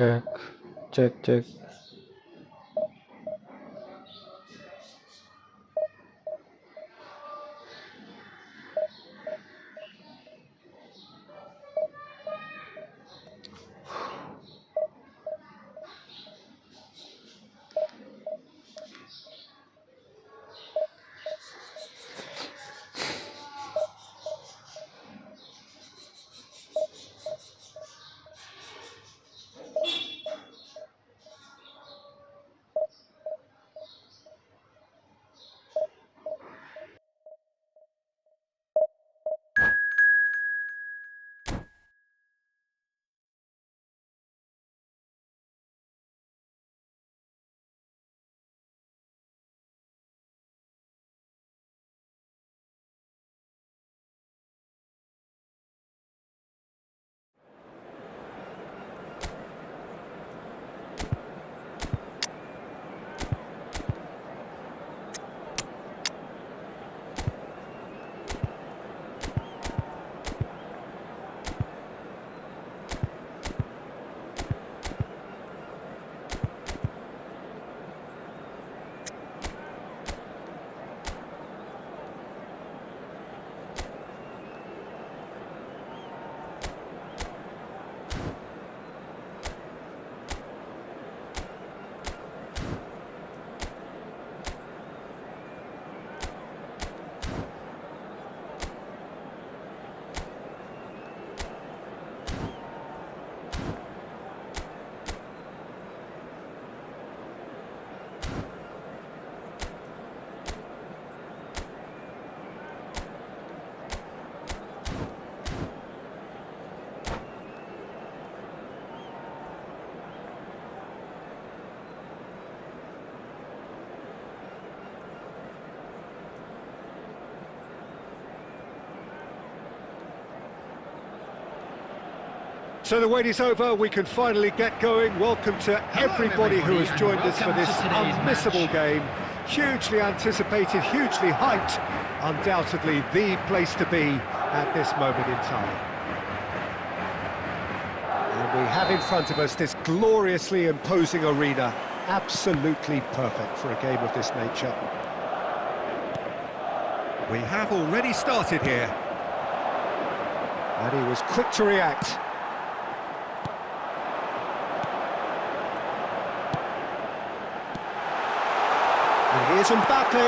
Check, check, check. So the wait is over, we can finally get going. Welcome to everybody who has joined us for this unmissable game. Hugely anticipated, hugely hyped. Undoubtedly the place to be at this moment in time. And we have in front of us this gloriously imposing arena. Absolutely perfect for a game of this nature. We have already started here. And he was quick to react. And here's Mbappe.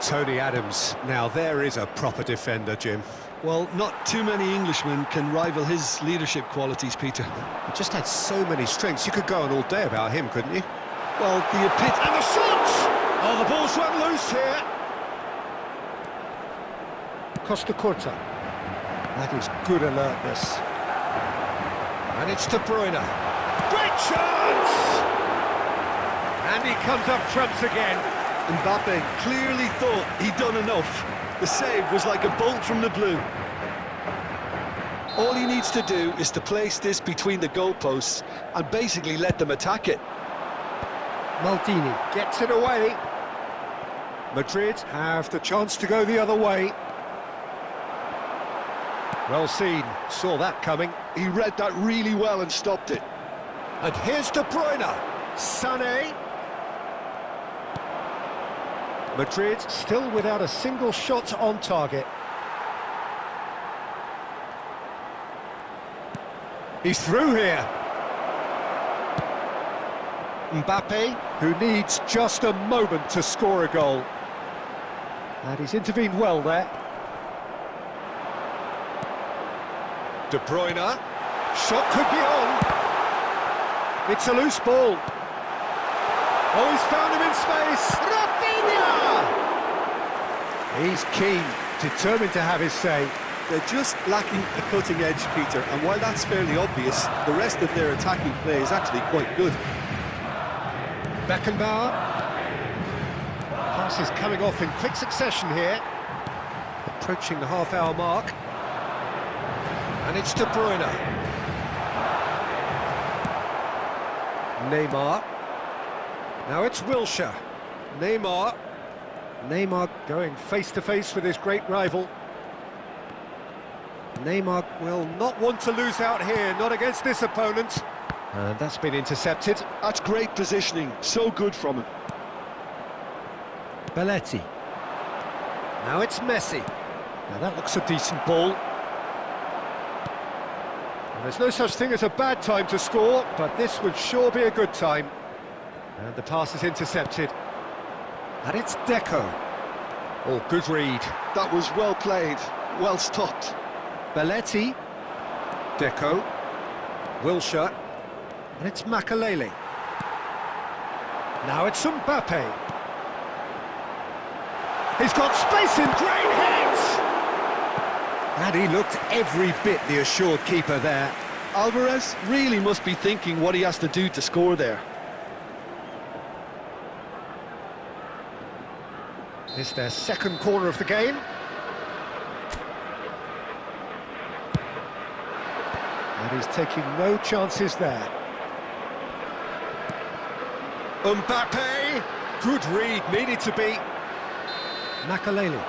Tony Adams. Now there is a proper defender, Jim. Well, not too many Englishmen can rival his leadership qualities, Peter. He just had so many strengths. You could go on all day about him, couldn't you? Well, the epitome... And the shot! Oh, the ball's run loose here. Costa Curta. That is good alertness. And it's De Bruyne. Great chance! And he comes up trumps again. Mbappe clearly thought he'd done enough. The save was like a bolt from the blue. All he needs to do is to place this between the goalposts and basically let them attack it. Maldini gets it away. Madrid have the chance to go the other way. Well seen, saw that coming. He read that really well and stopped it. And here's De Bruyne. Sané. Madrid still without a single shot on target. He's through here. Mbappe, who needs just a moment to score a goal. And he's intervened well there. De Bruyne. Shot could be on. It's a loose ball. Oh, he's found him in space. Rafinha! He's keen, determined to have his say. They're just lacking a cutting edge, Peter, and while that's fairly obvious, the rest of their attacking play is actually quite good. Beckenbauer. Pass is coming off in quick succession here. Approaching the half-hour mark. And it's De Bruyne. Neymar. Now it's Wilshere. Neymar. Neymar going face-to-face with his great rival. Neymar will not want to lose out here, not against this opponent. And that's been intercepted. That's great positioning, so good from him. Belletti. Now it's Messi. Now that looks a decent ball. And there's no such thing as a bad time to score, but this would sure be a good time. And the pass is intercepted. And it's Deco. Oh, good read. That was well played, well stopped. Belletti. Deco. Wilshere. And it's Makalele. Now it's Mbappe. He's got space in, great hit! And he looked every bit the assured keeper there. Alvarez really must be thinking what he has to do to score there. It's their second corner of the game. And he's taking no chances there. Mbappe! Good read, needed to be. Makalele.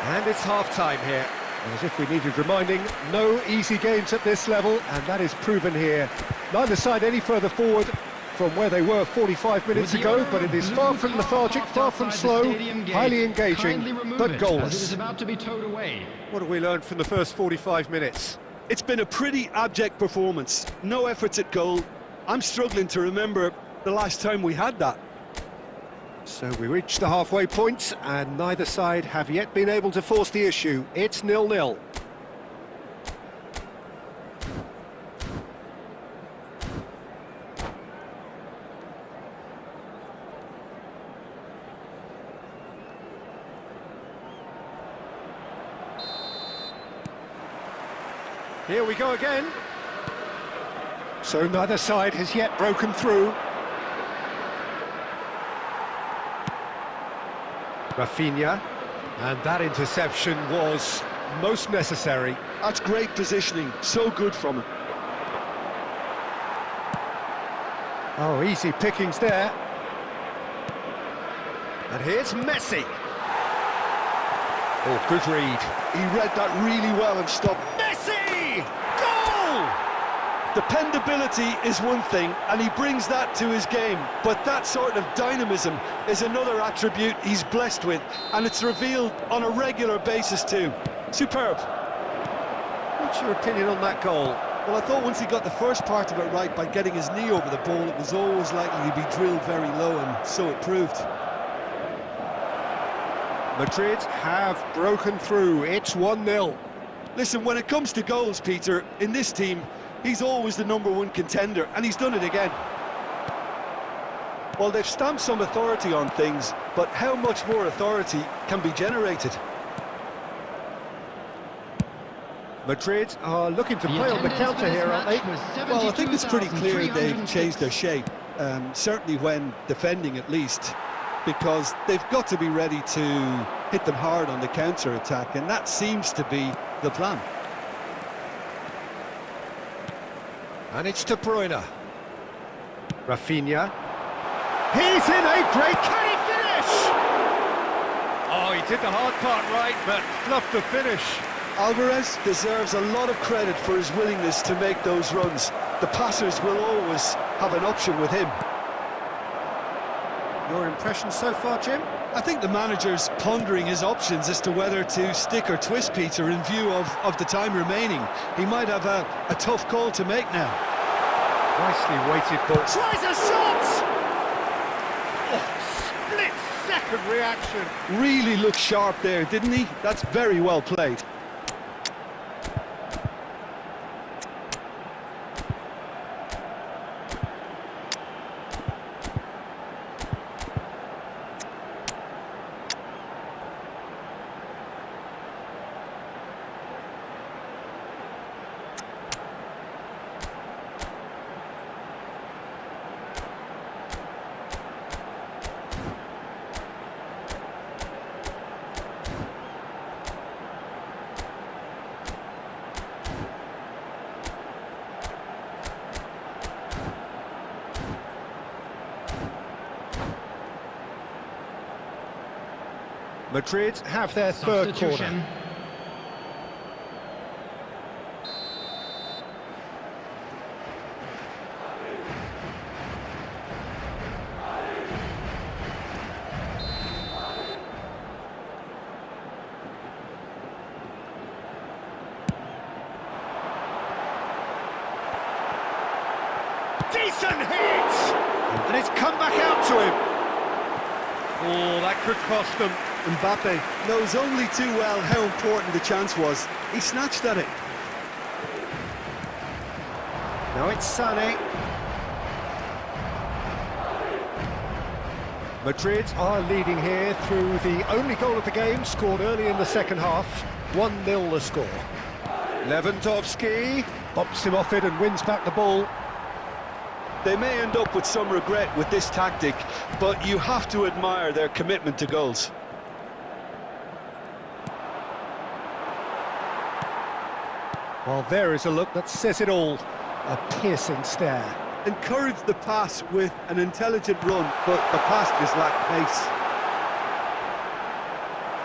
And it's half-time here. And as if we needed reminding, no easy games at this level, and that is proven here. Neither side any further forward from where they were 45 minutes ago, but it is far from lethargic, far from slow, highly engaging, but goalless. What have we learned from the first 45 minutes? It's been a pretty abject performance. No efforts at goal. I'm struggling to remember the last time we had that. So we reached the halfway point, and neither side have yet been able to force the issue. It's 0-0. Here we go again. So neither side has yet broken through. Rafinha, and that interception was most necessary. That's great positioning, so good from him. Oh, easy pickings there. And here's Messi. Oh, good read. He read that really well and stopped. Messi! Goal! Dependability is one thing, and he brings that to his game, but that sort of dynamism is another attribute he's blessed with, and it's revealed on a regular basis too. Superb. What's your opinion on that goal? Well, I thought once he got the first part of it right by getting his knee over the ball, it was always likely to be drilled very low, and so it proved. Madrid have broken through. It's 1-0. Listen, when it comes to goals, Peter, in this team, he's always the #1 contender, and he's done it again. Well, they've stamped some authority on things, but how much more authority can be generated? Madrid are looking to play on the counter here, aren't they? Well, I think it's pretty clear they've changed their shape, certainly when defending at least, because they've got to be ready to hit them hard on the counter-attack, and that seems to be the plan. And it's De Bruyne. Rafinha. He's in a break. Can he finish? Oh, he did the hard part right, but fluffed the finish. Alvarez deserves a lot of credit for his willingness to make those runs. The passers will always have an option with him. Your impression so far, Jim? I think the manager's pondering his options as to whether to stick or twist Peter in view of the time remaining. He might have a tough call to make now. Nicely weighted ball. Tries a shot! Oh, split-second reaction. Really looked sharp there, didn't he? That's very well played. Madrid have their third corner. Decent hit! And it's come back out to him. Oh, that could cost them. Mbappe knows only too well how important the chance was. He snatched at it. Now it's Sané. Madrid are leading here through the only goal of the game, scored early in the second half. 1-0 the score. Lewandowski bumps him off it and wins back the ball. They may end up with some regret with this tactic, but you have to admire their commitment to goals. Well, there is a look that says it all. A piercing stare. Encouraged the pass with an intelligent run, but the pass just lacked pace.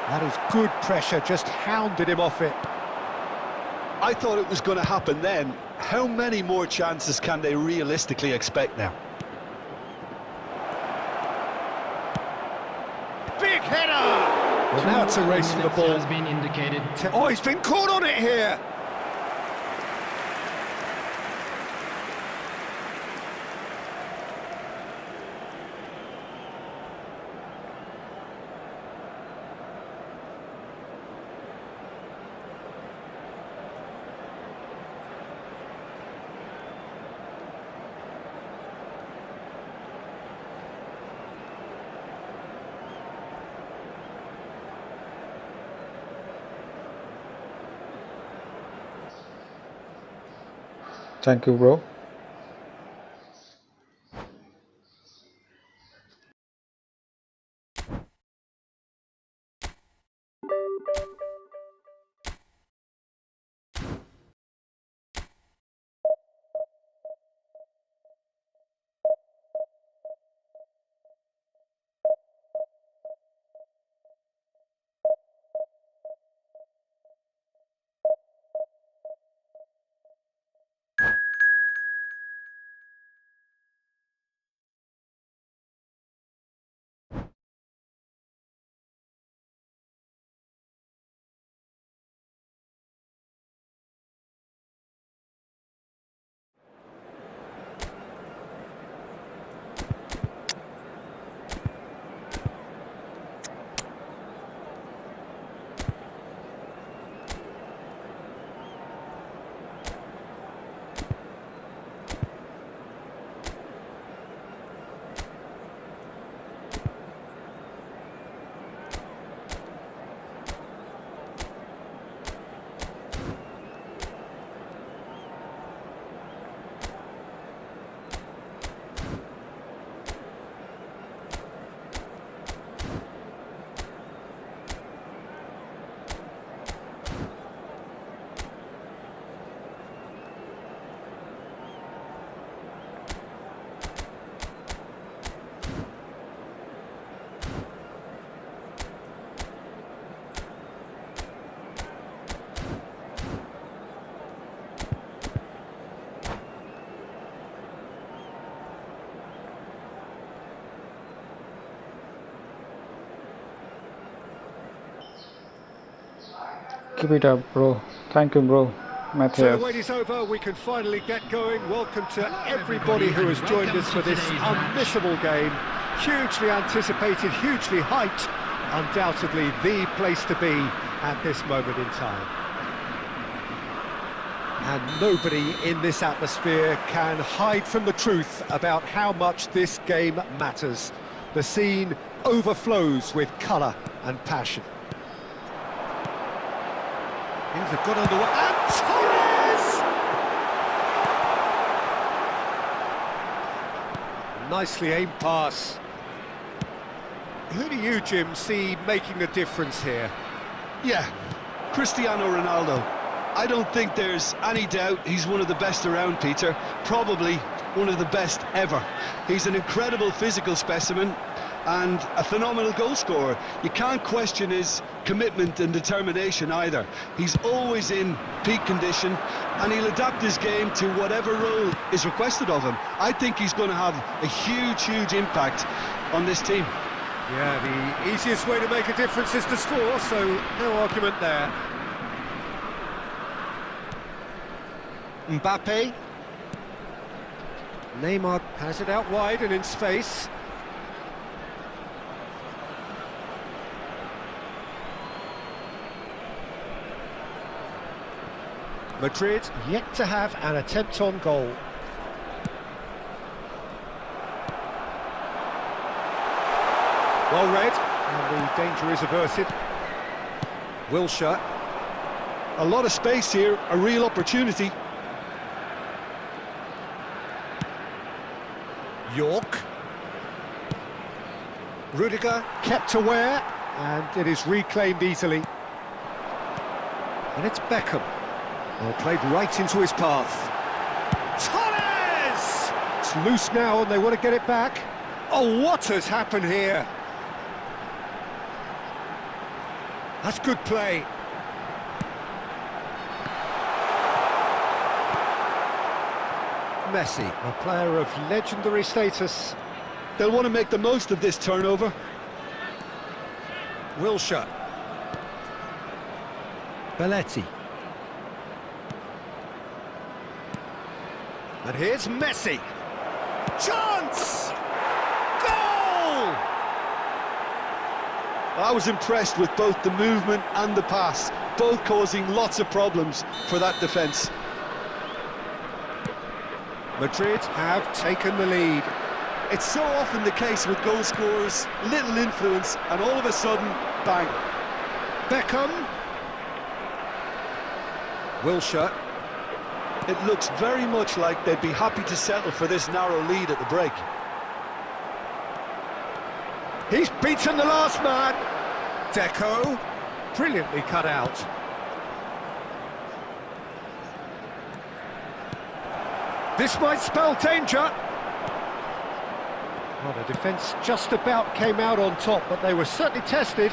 That is good pressure, just hounded him off it. I thought it was going to happen then. How many more chances can they realistically expect now? Big header! Well, now it's a race for the ball. Has been indicated. Oh, he's been caught on it here! Thank you, bro. Keep it up, bro. Thank you, bro. So Matthias. the wait is over, we can finally get going. Welcome to everybody who has joined us for this unmissable game. Hugely anticipated, hugely hyped. Undoubtedly the place to be at this moment in time. And nobody in this atmosphere can hide from the truth about how much this game matters. The scene overflows with colour and passion. Things have got underway, and Torres! Nicely aimed pass. Who do you, Jim, see making a difference here? Yeah, Cristiano Ronaldo. I don't think there's any doubt he's one of the best around, Peter. Probably one of the best ever. He's an incredible physical specimen and a phenomenal goal scorer. You can't question his commitment and determination either. He's always in peak condition and he'll adapt his game to whatever role is requested of him. I think he's going to have a huge impact on this team. Yeah, the easiest way to make a difference is to score, so no argument there. Mbappe. Neymar has it out wide and in space. Madrid yet to have an attempt on goal. Well read, and the danger is averted. Wilshere. A lot of space here, a real opportunity. York. Rudiger kept aware, and it is reclaimed easily. And it's Beckham. Well, played right into his path. Torres! It's loose now, and they want to get it back. Oh, what has happened here? That's good play. Messi, a player of legendary status. They'll want to make the most of this turnover. Wilshere. Belletti. And here's Messi. Chance! Goal! I was impressed with both the movement and the pass, both causing lots of problems for that defence. Madrid have taken the lead. It's so often the case with goal scorers, little influence, and all of a sudden, bang. Beckham. Wilshere. It looks very much like they'd be happy to settle for this narrow lead at the break. He's beaten the last man. Deco. Brilliantly cut out. This might spell danger. Well, the defence just about came out on top, but they were certainly tested.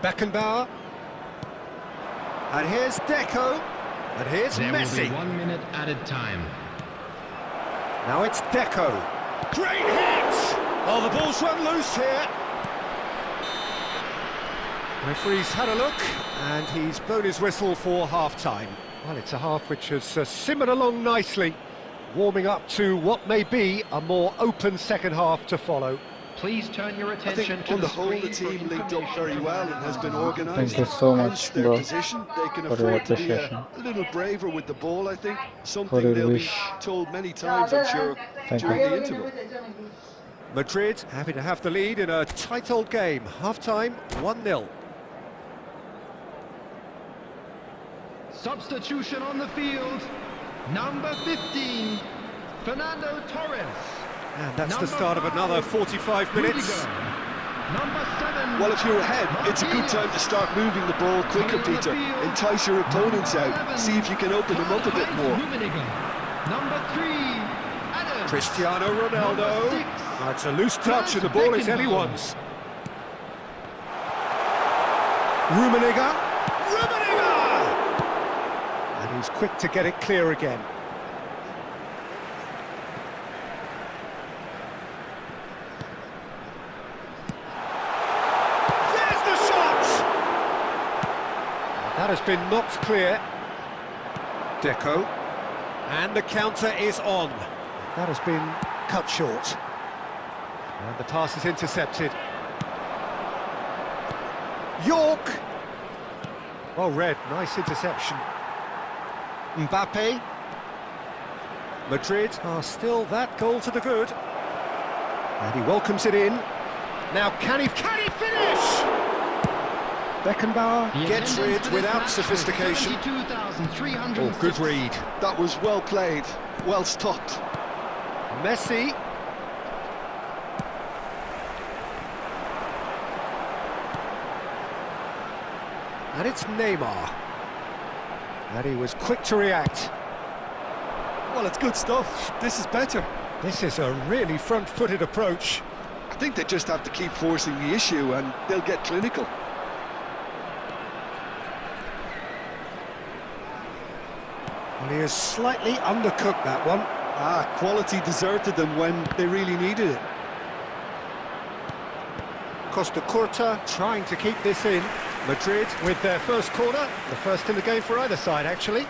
Beckenbauer. And here's Deco. And here's Messi. There will be 1 minute added time. Now it's Deco. Great hit! Oh, the ball's run loose here. Referee's had a look, and he's blown his whistle for half-time. Well, it's a half which has simmered along nicely, warming up to what may be a more open second half to follow. Please turn your I attention think to on the the whole the screen team for linked up very well and has been organised. Thank you so Hence much, their bro, position. They can for your afford to be appreciation. a little braver with the ball, I think. For Something your they'll be wish. told many times, I'm sure, Thank during you. the interval. Madrid happy to have the lead in a tight old game. Half-time, 1-0. Substitution on the field. Number 15, Fernando Torres. And that's the Number start of 5, another 45 minutes. Rudiger. Number 7. Well, if you're ahead, it's a good time to start moving the ball quicker, Peter. Entice your opponents out. See if you can open them up a bit more. Number 3, Adam. Cristiano Number Ronaldo. 6, It's a loose touch and the ball is anyone's. Rummenigge. And he's quick to get it clear again. There's the shot! That has been knocked clear. Deco. And the counter is on. That has been cut short. And the pass is intercepted. York! Well read, nice interception. Mbappe. Madrid are still that goal to the good. And he welcomes it in. Now can he finish? Beckenbauer The gets attendance rid for this without match sophistication. was 72,306. Oh, good read. That was well played, well stopped. Messi. And it's Neymar. And he was quick to react. Well, it's good stuff. This is better. This is a really front-footed approach. I think they just have to keep forcing the issue and they'll get clinical. Well, he has slightly undercooked that one. Quality deserted them when they really needed it. Costa Curta trying to keep this in. Madrid with their first corner, the first in the game for either side, actually.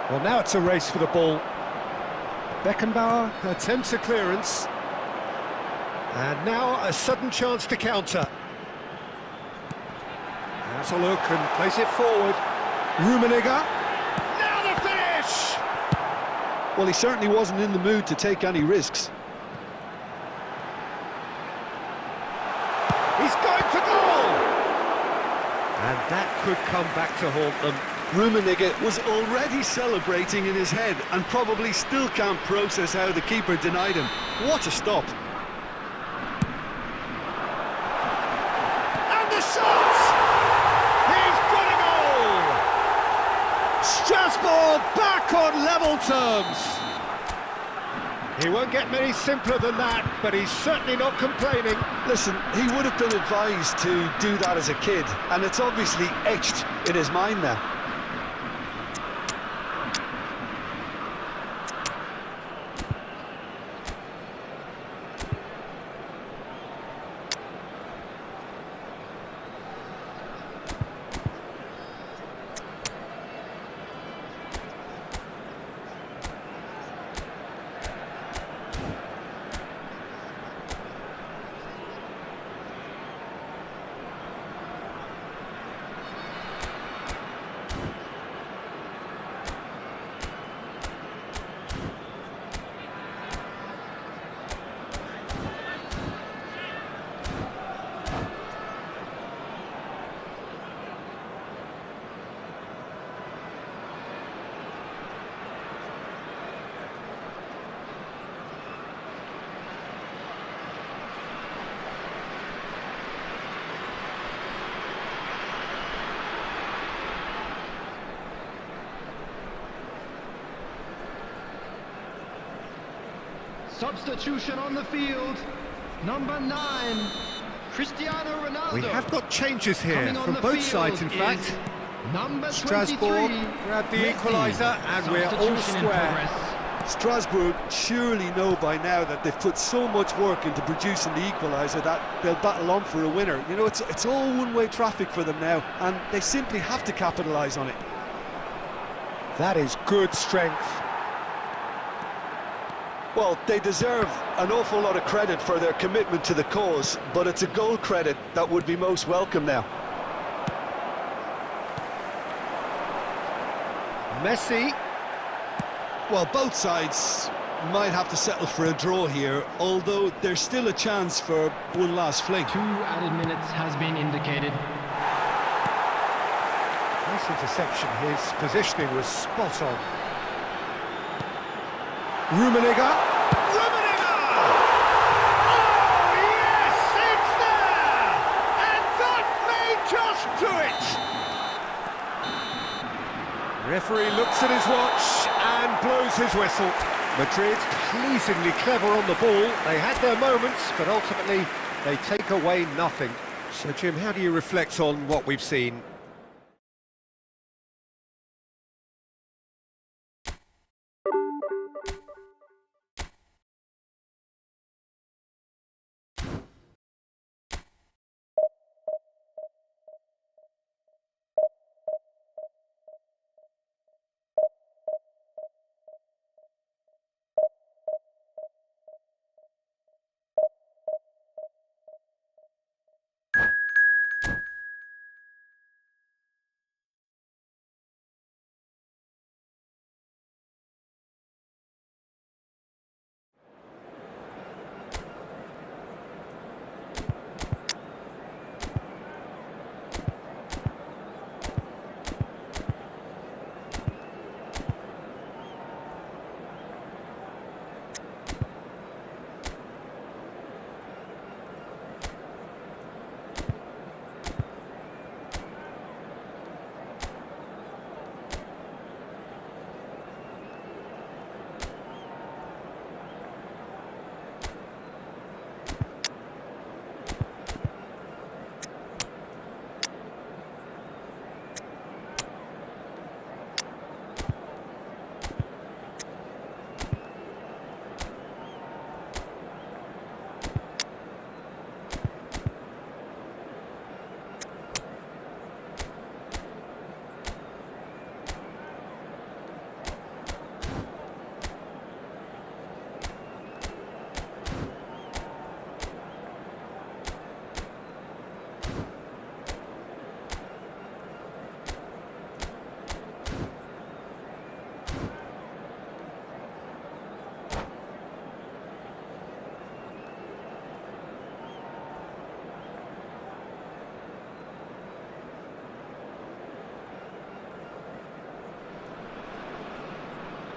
Well, now it's a race for the ball. Beckenbauer attempts a clearance. And now a sudden chance to counter. Has a look and plays it forward. Rummenigge. Now the finish! Well, he certainly wasn't in the mood to take any risks. He's going for goal! And that could come back to haunt them. Rummenigge was already celebrating in his head and probably still can't process how the keeper denied him. What a stop! And the shot! He's got a goal! Strasbourg back on level terms. He won't get many simpler than that, but he's certainly not complaining. Listen, he would have been advised to do that as a kid, and it's obviously etched in his mind now. Substitution on the field. Number 9, Cristiano Ronaldo. We have got changes here Coming on from the both field sides, in fact. is number Strasbourg 23, grabbed the Messi. equaliser, and we're all Substitution in square. progress. Strasbourg surely know by now that they've put so much work into producing the equaliser that they'll battle on for a winner. You know, it's all one-way traffic for them now, and they simply have to capitalise on it. That is good strength. Well, they deserve an awful lot of credit for their commitment to the cause, but it's a goal credit that would be most welcome now. Messi. Well, both sides might have to settle for a draw here, although there's still a chance for one last fling. 2 added minutes has been indicated. Nice interception, his positioning was spot on. Rummenigge. Rummenigge! Oh, yes, it's there! And that may just do it! Referee looks at his watch and blows his whistle. Madrid pleasingly clever on the ball. They had their moments, but ultimately they take away nothing. So, Jim, how do you reflect on what we've seen?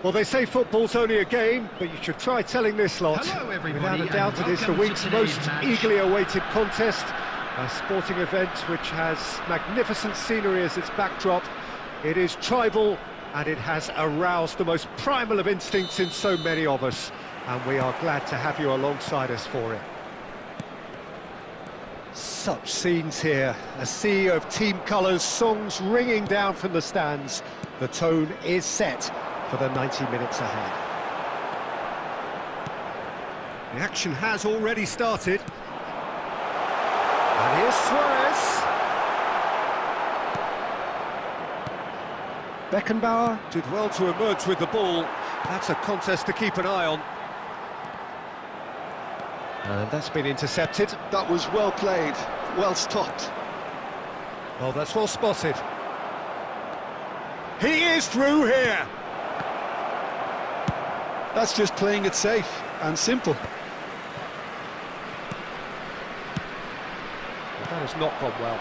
Well, they say football's only a game, but you should try telling this lot. Hello, everybody, Without a and doubt, it is the welcome to week's today's most match. eagerly awaited contest. A sporting event which has magnificent scenery as its backdrop. It is tribal, and it has aroused the most primal of instincts in so many of us. And we are glad to have you alongside us for it. Such scenes here, a sea of team colours, songs ringing down from the stands. The tone is set for the 90 minutes ahead. The action has already started. And here's Suarez. Beckenbauer did well to emerge with the ball. That's a contest to keep an eye on. And that's been intercepted. That was well played, well stopped. Oh, that's well spotted. He is through here. That's just playing it safe and simple. That has not gone well.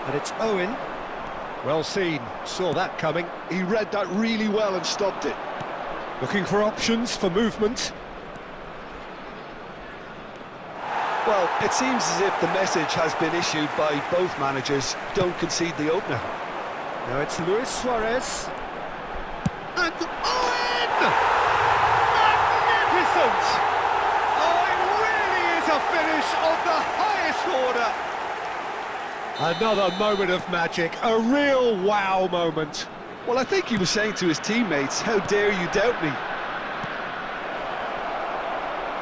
And it's Owen. Well seen, saw that coming. He read that really well and stopped it. Looking for options for movement. Well, it seems as if the message has been issued by both managers: don't concede the opener. Now it's Luis Suarez. And Owen! Magnificent! Oh, it really is a finish of the highest order. Another moment of magic, a real wow moment. Well, I think he was saying to his teammates, how dare you doubt me?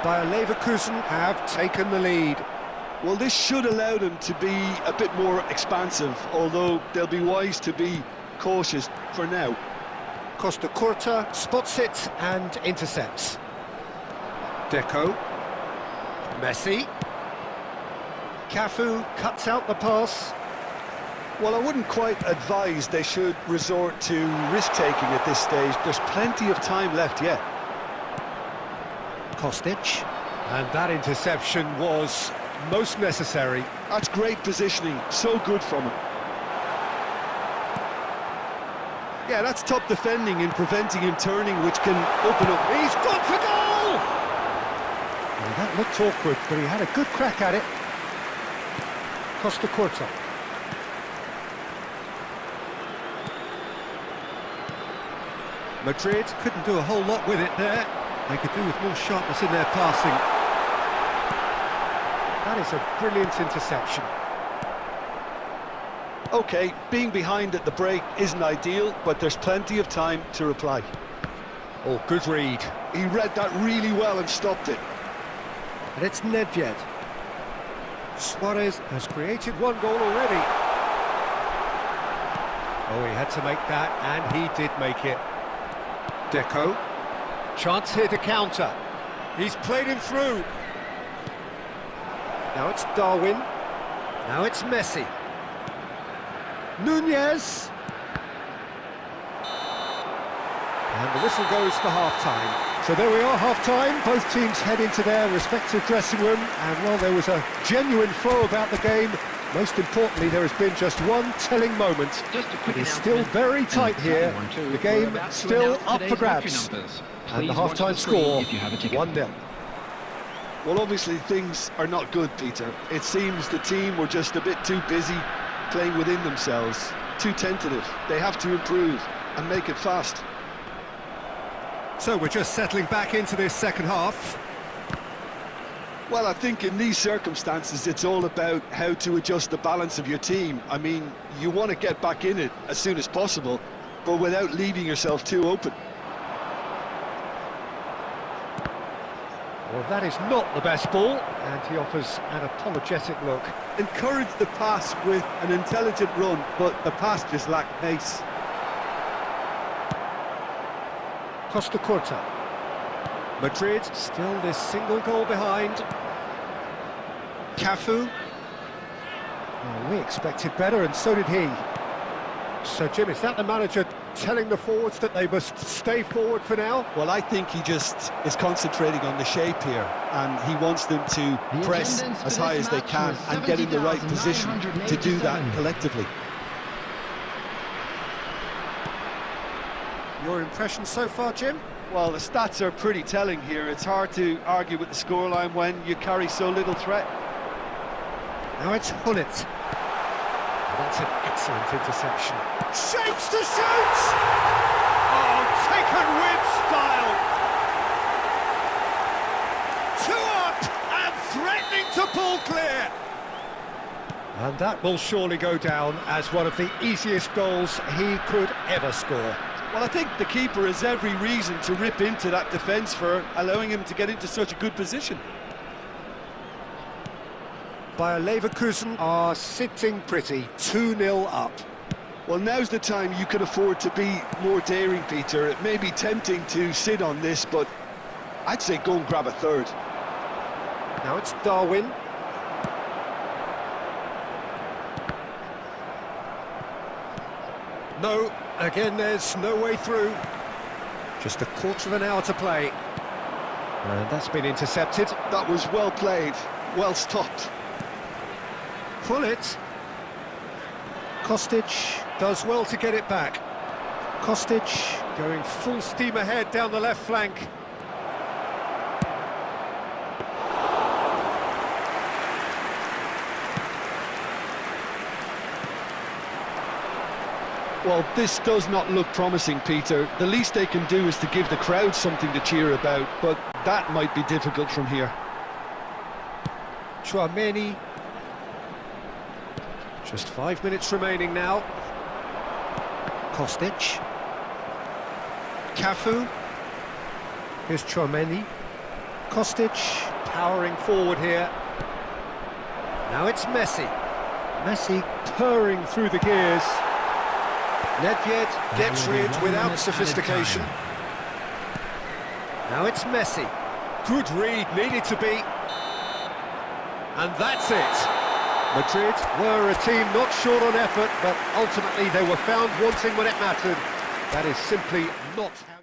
Bayer Leverkusen have taken the lead. Well, this should allow them to be a bit more expansive, although they'll be wise to be cautious for now. Costa Curta spots it and intercepts. Deco. Messi. Cafu cuts out the pass. Well, I wouldn't quite advise they should resort to risk-taking at this stage. There's plenty of time left yet. Kostic. And that interception was most necessary. That's great positioning, so good from him. Yeah, that's top defending and preventing him turning, which can open up. He's gone for goal! Well, that looked awkward, but he had a good crack at it. Costa Curta. Madrid couldn't do a whole lot with it there. They could do with more sharpness in their passing. That is a brilliant interception. OK, being behind at the break isn't ideal, but there's plenty of time to reply. Oh, good read. He read that really well and stopped it. And it's Nedved. Suarez has created one goal already. Oh, he had to make that, and he did make it. Deco. Chance here to counter. He's played him through. Now it's Darwin. Now it's Messi. Nunez. And the whistle goes for half-time. So there we are, half-time. Both teams head into their respective dressing room. And, well, there was a genuine flow about the game. Most importantly, there has been just one telling moment. It is still very tight here. The game still up for grabs. And the half-time score, 1-0. Well, obviously things are not good, Peter. It seems the team were just a bit too busy playing within themselves, too tentative. They have to improve and make it fast. So we're just settling back into this second half. Well, I think in these circumstances it's all about how to adjust the balance of your team. I mean, you want to get back in it as soon as possible, but without leaving yourself too open. Well, that is not the best ball, and he offers an apologetic look. Encourage the pass with an intelligent run, but the pass just lacked pace. Costa Curta. Madrid still this single goal behind. Cafu. Well, we expected better, and so did he. So, Jim, is that the manager telling the forwards that they must stay forward for now? Well, I think he just is concentrating on the shape here, and he wants them to press as high as they can and get in the right position to do that collectively. Your impression so far, Jim? Well, the stats are pretty telling here. It's hard to argue with the scoreline when you carry so little threat. Now it's Hullet. That's an excellent interception. Shapes to shoot! Oh, taken with style! Two up and threatening to pull clear! And that will surely go down as one of the easiest goals he could ever score. Well, I think the keeper has every reason to rip into that defence for allowing him to get into such a good position. Bayer Leverkusen are sitting pretty, 2-0 up. Well, now's the time you can afford to be more daring, Peter. It may be tempting to sit on this, but I'd say go and grab a third. Now it's Darwin. No, again there's no way through. Just a quarter of an hour to play. And that's been intercepted. That was well played, well stopped. Pull it. Kostic does well to get it back. Kostic going full steam ahead down the left flank. Well, this does not look promising, Peter. The least they can do is to give the crowd something to cheer about, but that might be difficult from here. Chouameni. Just 5 minutes remaining now. Kostic. Cafu. Here's Chouameni. Kostic powering forward here. Now it's Messi. Messi purring through the gears. Nedved gets rid without sophistication. Now it's Messi. Good read, needed to be. And that's it. Madrid were a team not short on effort, but ultimately they were found wanting when it mattered. That is simply not how...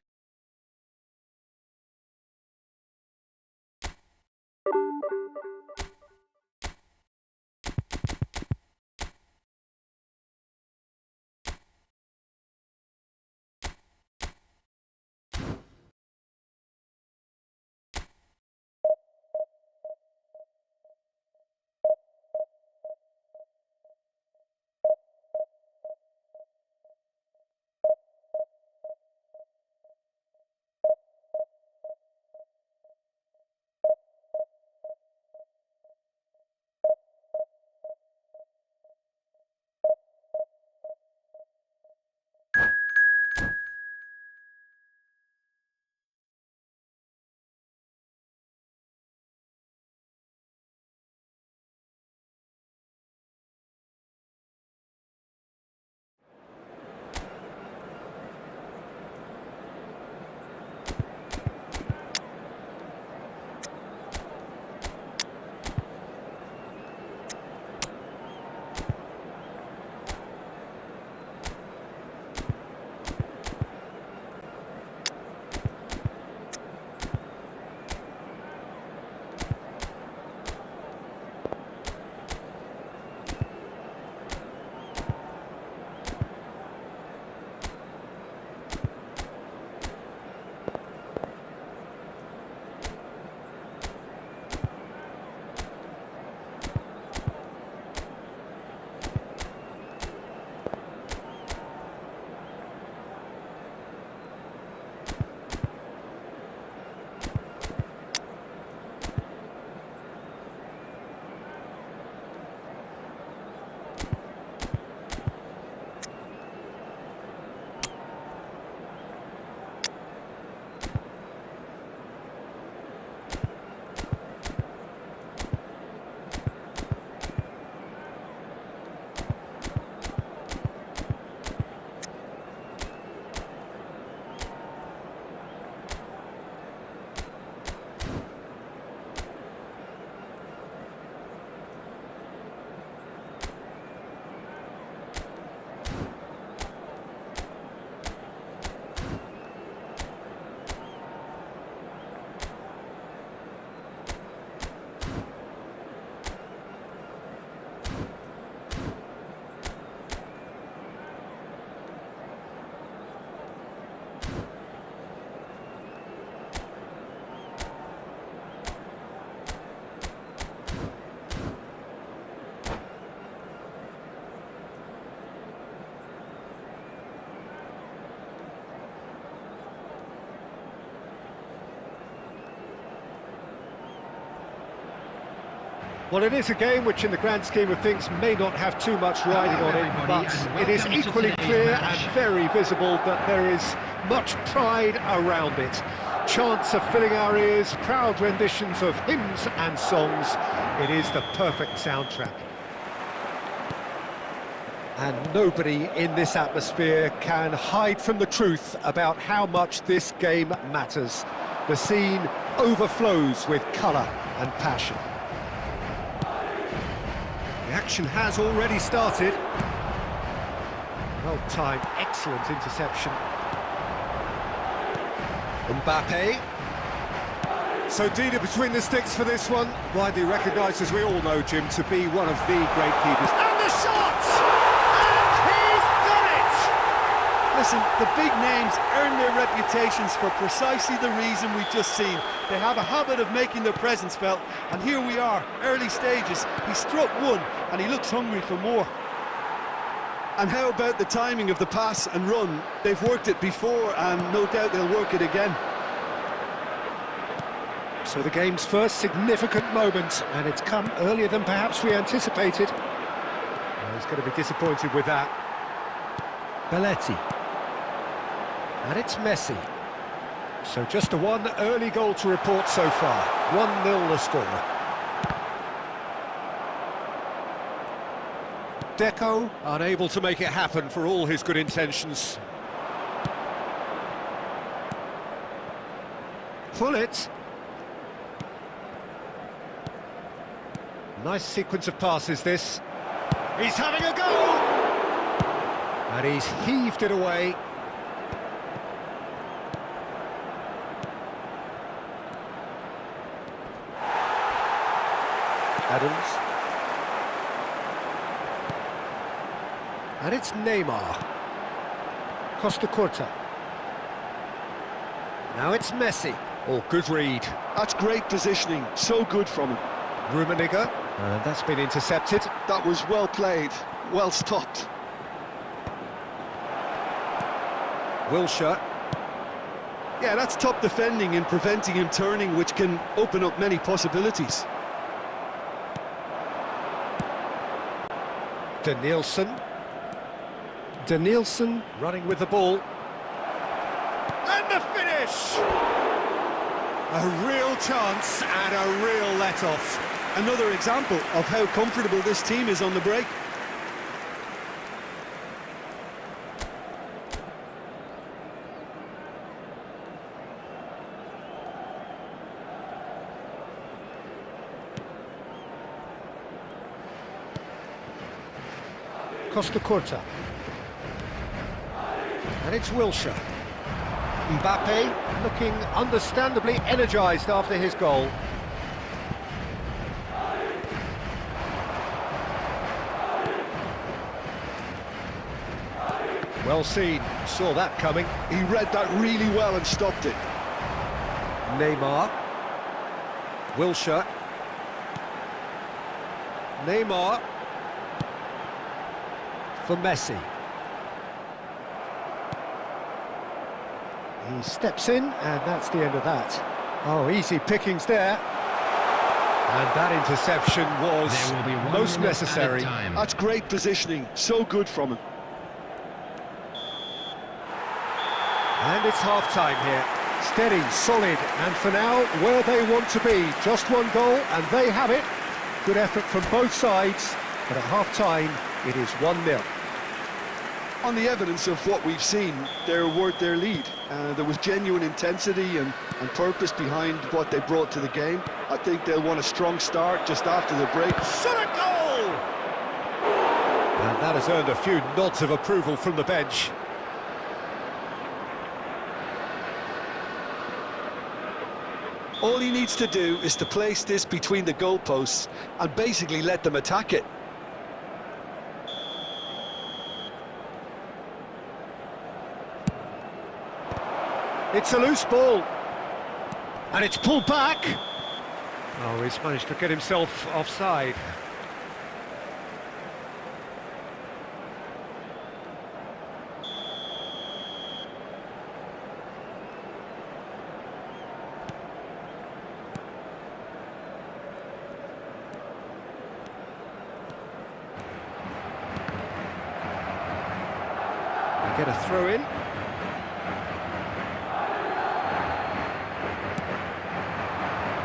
Well, it is a game which in the grand scheme of things may not have too much riding on it, everybody, but and it is welcome to equally today's clear match. and very visible that there is much pride around it. Chants are filling our ears, proud renditions of hymns and songs. It is the perfect soundtrack. And nobody in this atmosphere can hide from the truth about how much this game matters. The scene overflows with colour and passion. The action has already started. Well-timed, excellent interception. Mbappe. So Dida between the sticks for this one. Widely recognised, as we all know, Jim, to be one of the great keepers. And the shot! And he's done it! Listen, the big names earn their reputations for precisely the reason we've just seen. They have a habit of making their presence felt, and here we are, early stages. He struck one, and he looks hungry for more. And how about the timing of the pass and run? They've worked it before, and no doubt they'll work it again. So the game's first significant moment, and it's come earlier than perhaps we anticipated. Well, he's going to be disappointed with that. Belletti. And it's Messi. So just a one early goal to report so far. 1-0 the score. Deco unable to make it happen for all his good intentions. Pullet. Nice sequence of passes this. He's having a go! And he's heaved it away. Adams. And it's Neymar. Costa Curta. Now it's Messi. Oh, good read. That's great positioning, so good from him. Rummenigge. And that's been intercepted. That was well played, well stopped. Wilshere. Yeah, that's top defending and preventing him turning, which can open up many possibilities. Danielson running with the ball. And the finish! A real chance and a real let-off. Another example of how comfortable this team is on the break. Costa Curta. And it's Wilshere. Mbappe looking understandably energised after his goal. Well seen, saw that coming. He read that really well and stopped it. Neymar. Wilshere. Neymar. For Messi. He steps in, and that's the end of that. Oh, easy pickings there. And that interception was There will be 1 most minute necessary. added time. That's great positioning, so good from him. And it's half-time here. Steady, solid, and for now, where they want to be. Just one goal, and they have it. Good effort from both sides, but at half-time, it is 1-0. On the evidence of what we've seen, they're worth their lead. There was genuine intensity and purpose behind what they brought to the game. I think they'll want a strong start just after the break. Shot a goal! And that has earned a few nods of approval from the bench. All he needs to do is to place this between the goalposts and basically let them attack it. It's a loose ball. And it's pulled back. Oh, he's managed to get himself offside. They get a throw in.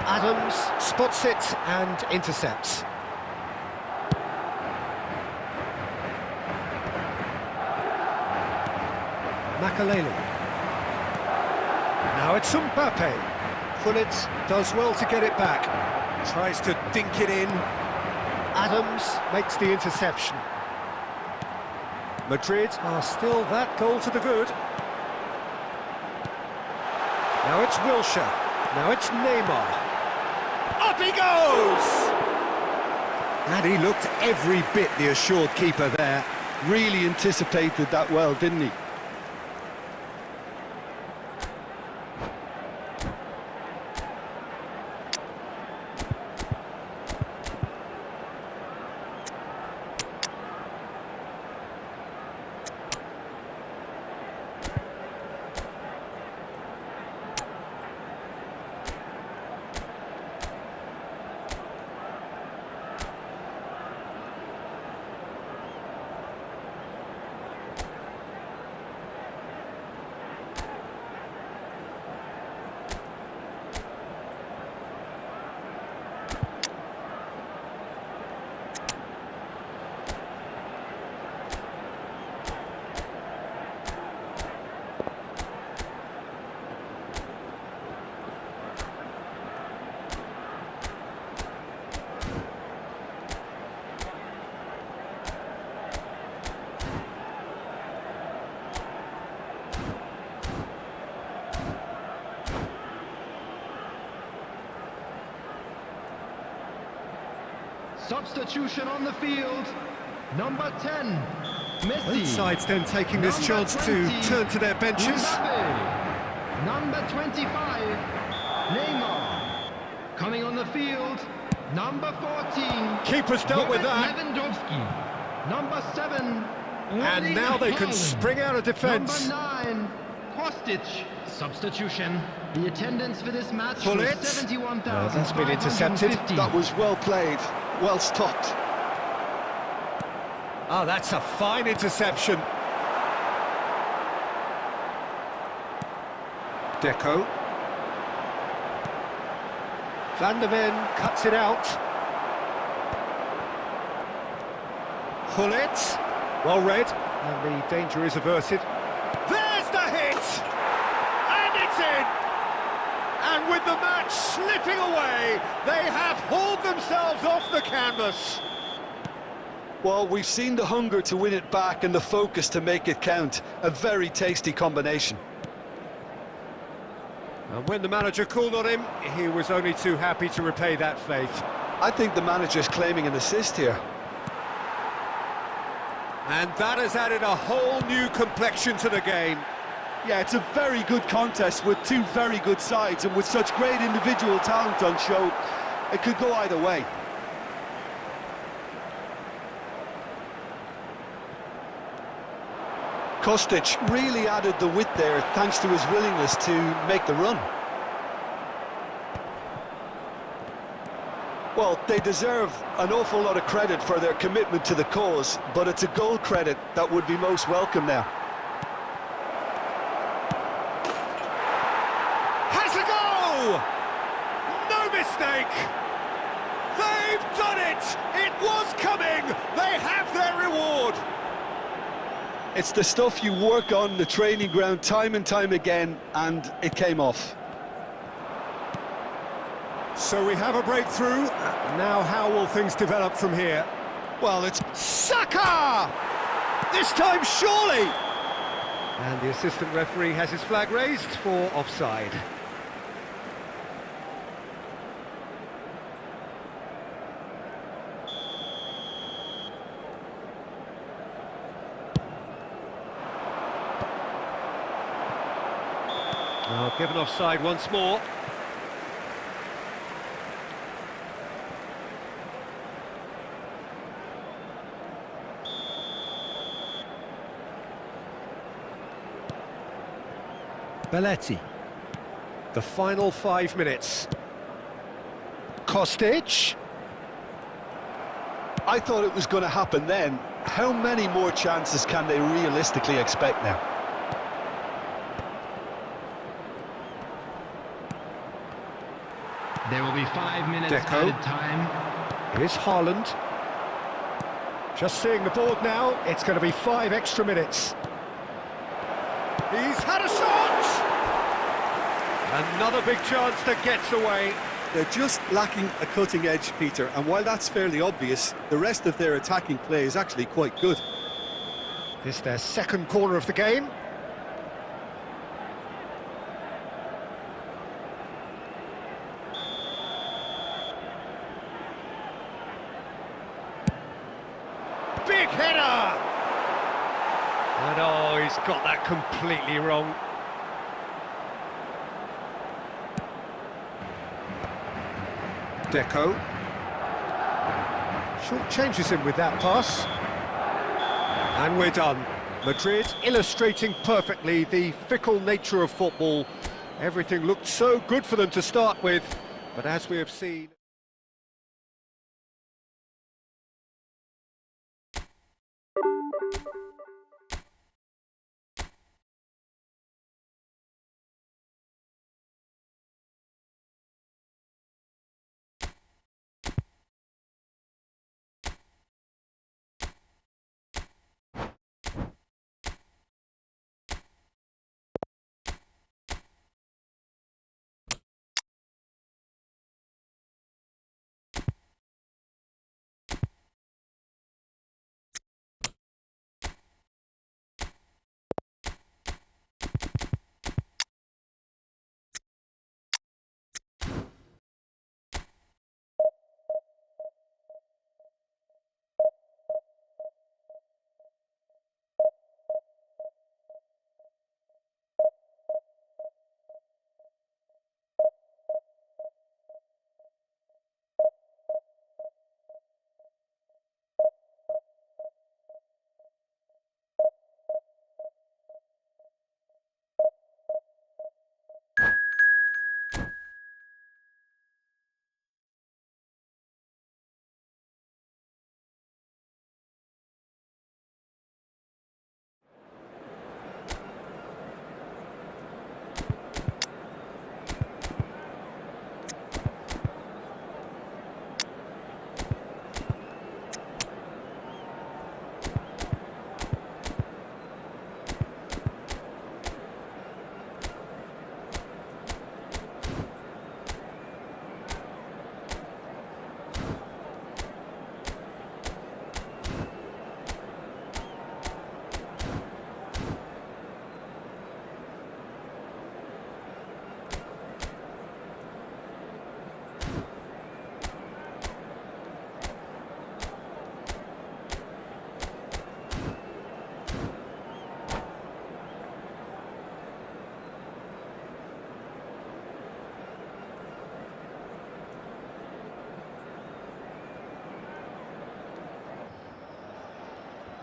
Adams spots it and intercepts. Makalele. Now it's Mbappe. Gullit does well to get it back. Tries to dink it in. Adams makes the interception. Madrid are still that goal to the good. Now it's Wilshere. Now it's Neymar. Up he goes! And he looked every bit the assured keeper there. Really anticipated that well, didn't he? Substitution on the field. Number 10, Messi. Both sides then taking this chance to turn to their benches. Mbappe. Number 25, Neymar. Coming on the field, number 14. Keeper's dealt with that. Lewandowski. Number 7. And now they can spring out of defence. Number 9, Kostic. Substitution. The attendance for this match was Gullit. 71,550. That's been intercepted. That was well played, well stopped. Oh, that's a fine interception. Deco. Van der Ven cuts it out. Gullit. Well read, and the danger is averted. There's the hit! And it's in! And with the match slipping away, they have hauled themselves off the canvas. Well, we've seen the hunger to win it back and the focus to make it count. A very tasty combination. And when the manager called on him, he was only too happy to repay that faith. I think the manager's claiming an assist here. And that has added a whole new complexion to the game. Yeah, it's a very good contest with two very good sides, and with such great individual talent on show, it could go either way. Kostic really added the width there thanks to his willingness to make the run. Well, they deserve an awful lot of credit for their commitment to the cause, but it's a goal credit that would be most welcome now. Has a go! No mistake! They've done it! It was coming! They have their reward! It's the stuff you work on the training ground time and time again, and it came off. So we have a breakthrough. Now how will things develop from here? Well, it's Saka! This time surely! And the assistant referee has his flag raised for offside. Now given offside once more. Belletti. The final 5 minutes. Kostic. I thought it was going to happen then. How many more chances can they realistically expect now? There will be 5 minutes Deco. added time. Here's Haaland. Just seeing the board now, it's going to be 5 extra minutes. He's had a shot! Another big chance that gets away. They're just lacking a cutting edge, Peter, and while that's fairly obvious, the rest of their attacking play is actually quite good. This their second corner of the game. Big header! And oh, he's got that completely wrong. Deco. Short changes him with that pass. And we're done. Madrid illustrating perfectly the fickle nature of football. Everything looked so good for them to start with, but as we have seen...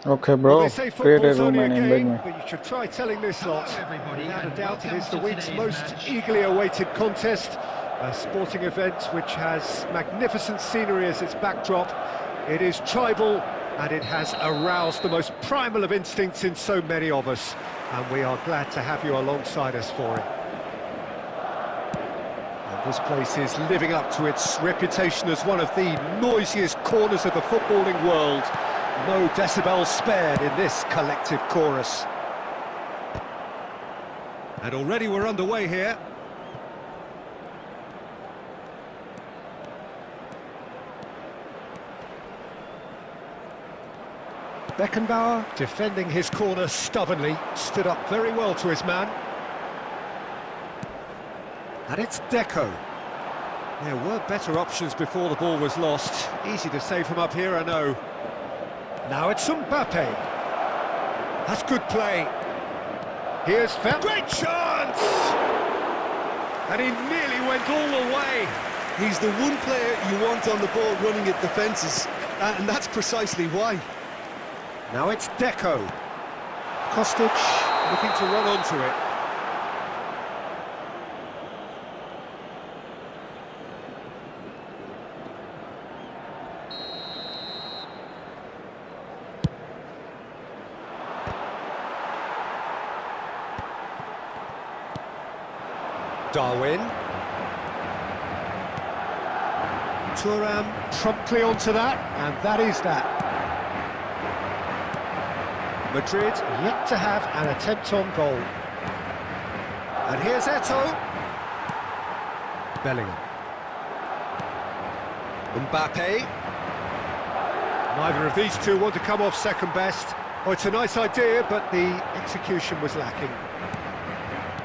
Okay, Well, bro. they say Create a football's room only and a invite game, me. but you should try telling this lot. Hello, everybody, Without a and doubt, it welcome is the to week's today's most match. eagerly awaited contest. A sporting event which has magnificent scenery as its backdrop. It is tribal, and it has aroused the most primal of instincts in so many of us. And we are glad to have you alongside us for it. And this place is living up to its reputation as one of the noisiest corners of the footballing world. No decibels spared in this collective chorus. And already we're underway here. Beckenbauer, defending his corner stubbornly, stood up very well to his man. And it's Deco. There were better options before the ball was lost. Easy to save from up here, I know. Now it's Mbappe. That's good play. Here's Fel. Great chance! And he nearly went all the way. He's the one player you want on the ball running at defences, and that's precisely why. Now it's Deco. Kostic looking to run onto it. Darwin. Thuram promptly onto that, and that is that. Madrid yet to have an attempt on goal. And here's Eto'o. Bellingham. Mbappe. Neither of these two want to come off second best. Oh, it's a nice idea, but the execution was lacking.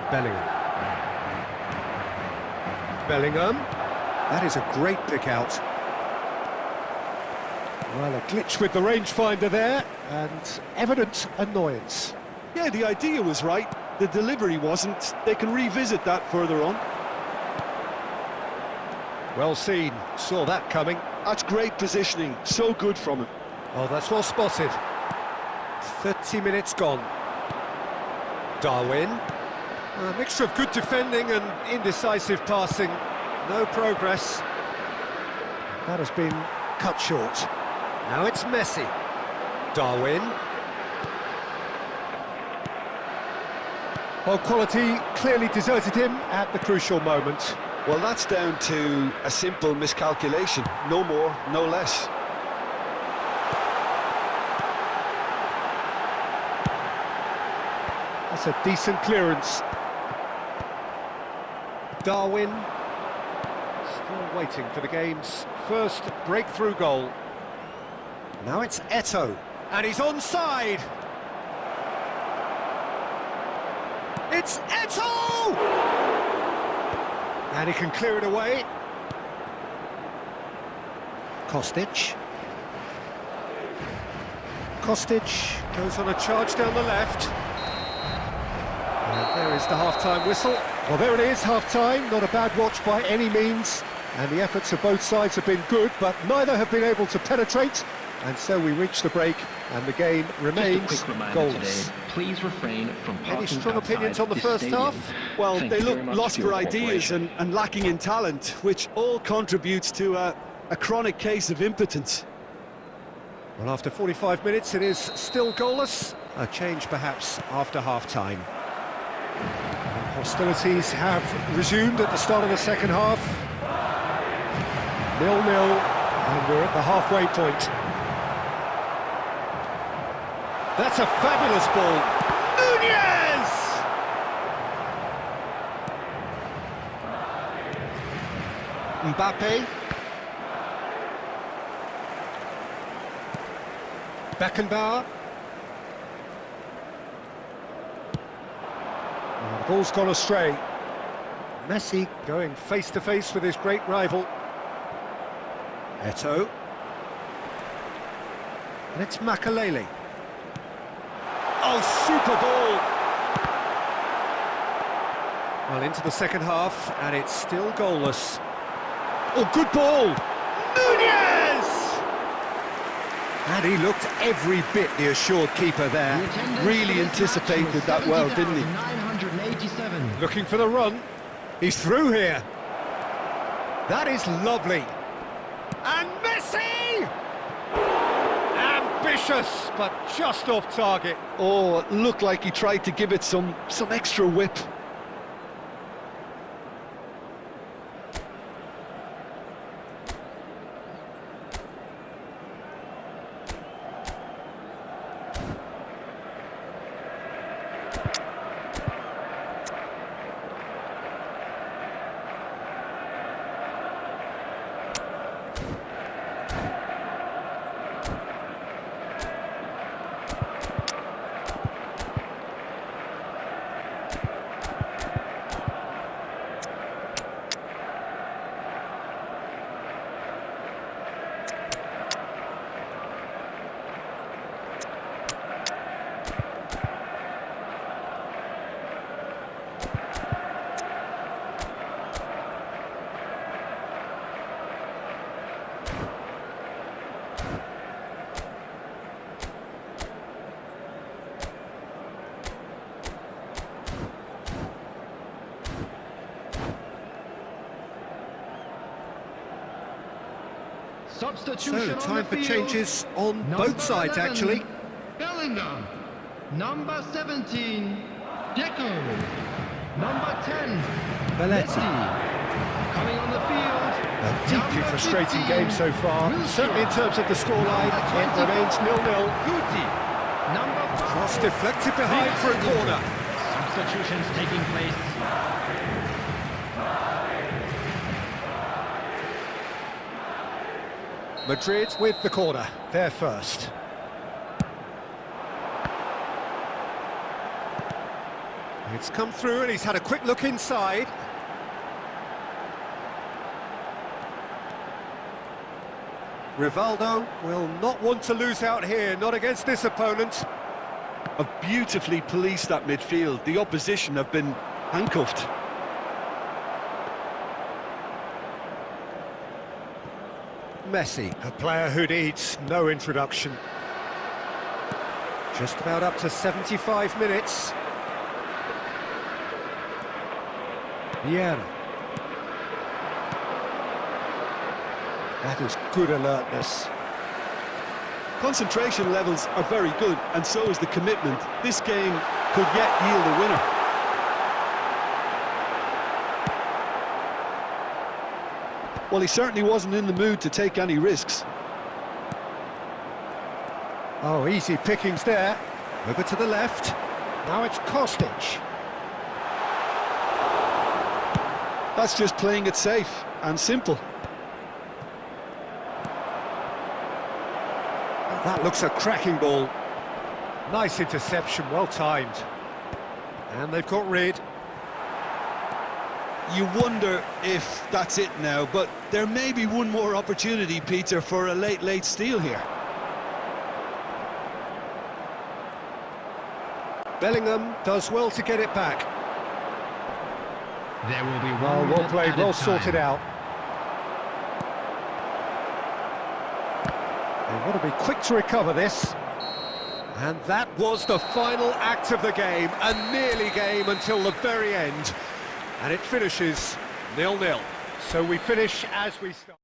Bellingham. Bellingham. That is a great pick out. Well, a glitch with the rangefinder there, and evident annoyance. Yeah, the idea was right, the delivery wasn't. They can revisit that further on. Well seen, saw that coming. That's great positioning, so good from him. Oh, that's well spotted. 30 minutes gone. Darwin. A mixture of good defending and indecisive passing. No progress. That has been cut short. Now it's Messi. Darwin. Well, quality clearly deserted him at the crucial moment. Well, that's down to a simple miscalculation. No more, no less. That's a decent clearance. Darwin. Still waiting for the game's first breakthrough goal. Now it's Eto'o, and he's onside. It's Eto'o! And he can clear it away. Kostic. Kostic goes on a charge down the left. And there is the half-time whistle. Well, there it is, half-time. Not a bad watch by any means. And the efforts of both sides have been good, but neither have been able to penetrate. And so we reach the break, and the game remains Just a quick reminder goalless. today, please refrain from parking Any strong outside opinions on the this first stadium. half? Well, Thank they you look very much lost for your for ideas cooperation. and lacking in talent, which all contributes to a chronic case of impotence. Well, after 45 minutes, it is still goalless. A change, perhaps, after half-time. Hostilities have resumed at the start of the second half. 0-0, and we're at the halfway point. That's a fabulous ball. Nunez! Mbappe. Beckenbauer. The ball's gone astray. Messi going face-to-face with his great rival. Eto'o. And it's Makalele. Oh, super ball! Well, into the second half, and it's still goalless. Oh, good ball! Nunez! And he looked every bit the assured keeper there. The attendance Really for this anticipated match was that well, didn't he? 70,987. Looking for the run. He's through here. That is lovely. And Messi! Ambitious, but just off target. Oh, it looked like he tried to give it some extra whip. Substitution So, on time the for field. changes on Number both sides, 11, actually. Bellingham. Number 17, Deco. Number 10, Belletti. Messi. Coming on the field. A deeply Number frustrating 15, game so far. Wilshere. Certainly in terms of the scoreline, it Number remains 0-0. Guti. Number 5. Cross deflected behind for a corner. Substitutions taking place. Madrid with the corner, there first. It's come through and he's had a quick look inside. Rivaldo will not want to lose out here, not against this opponent. Have beautifully policed that midfield. The opposition have been handcuffed. Messi, a player who needs no introduction. Just about up to 75 minutes. Vieira. That is good alertness. Concentration levels are very good, and so is the commitment. This game could yet yield a winner. Well, he certainly wasn't in the mood to take any risks. Oh, easy pickings there. Over to the left. Now it's Kostic. That's just playing it safe and simple. That looks a cracking ball. Nice interception, well timed. And they've got rid. You wonder if that's it now, but there may be one more opportunity, Peter, for a late steal here. Bellingham does well to get it back. There will be Oh, one well minute played, added well time. sorted out. They want to be quick to recover this. And that was the final act of the game, a nearly game until the very end. And it finishes 0-0. So we finish as we start.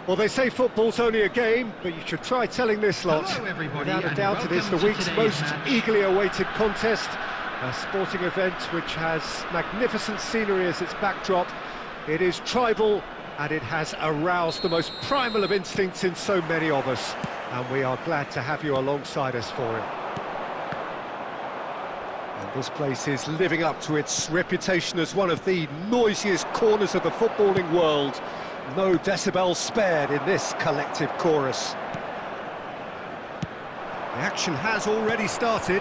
Well, they say football's only a game, but you should try telling this lot. Hello, everybody, Without a and doubt, it is the welcome to week's today's most match. eagerly awaited contest. A sporting event which has magnificent scenery as its backdrop. It is tribal, and it has aroused the most primal of instincts in so many of us. And we are glad to have you alongside us for it. And this place is living up to its reputation as one of the noisiest corners of the footballing world. No decibels spared in this collective chorus. The action has already started.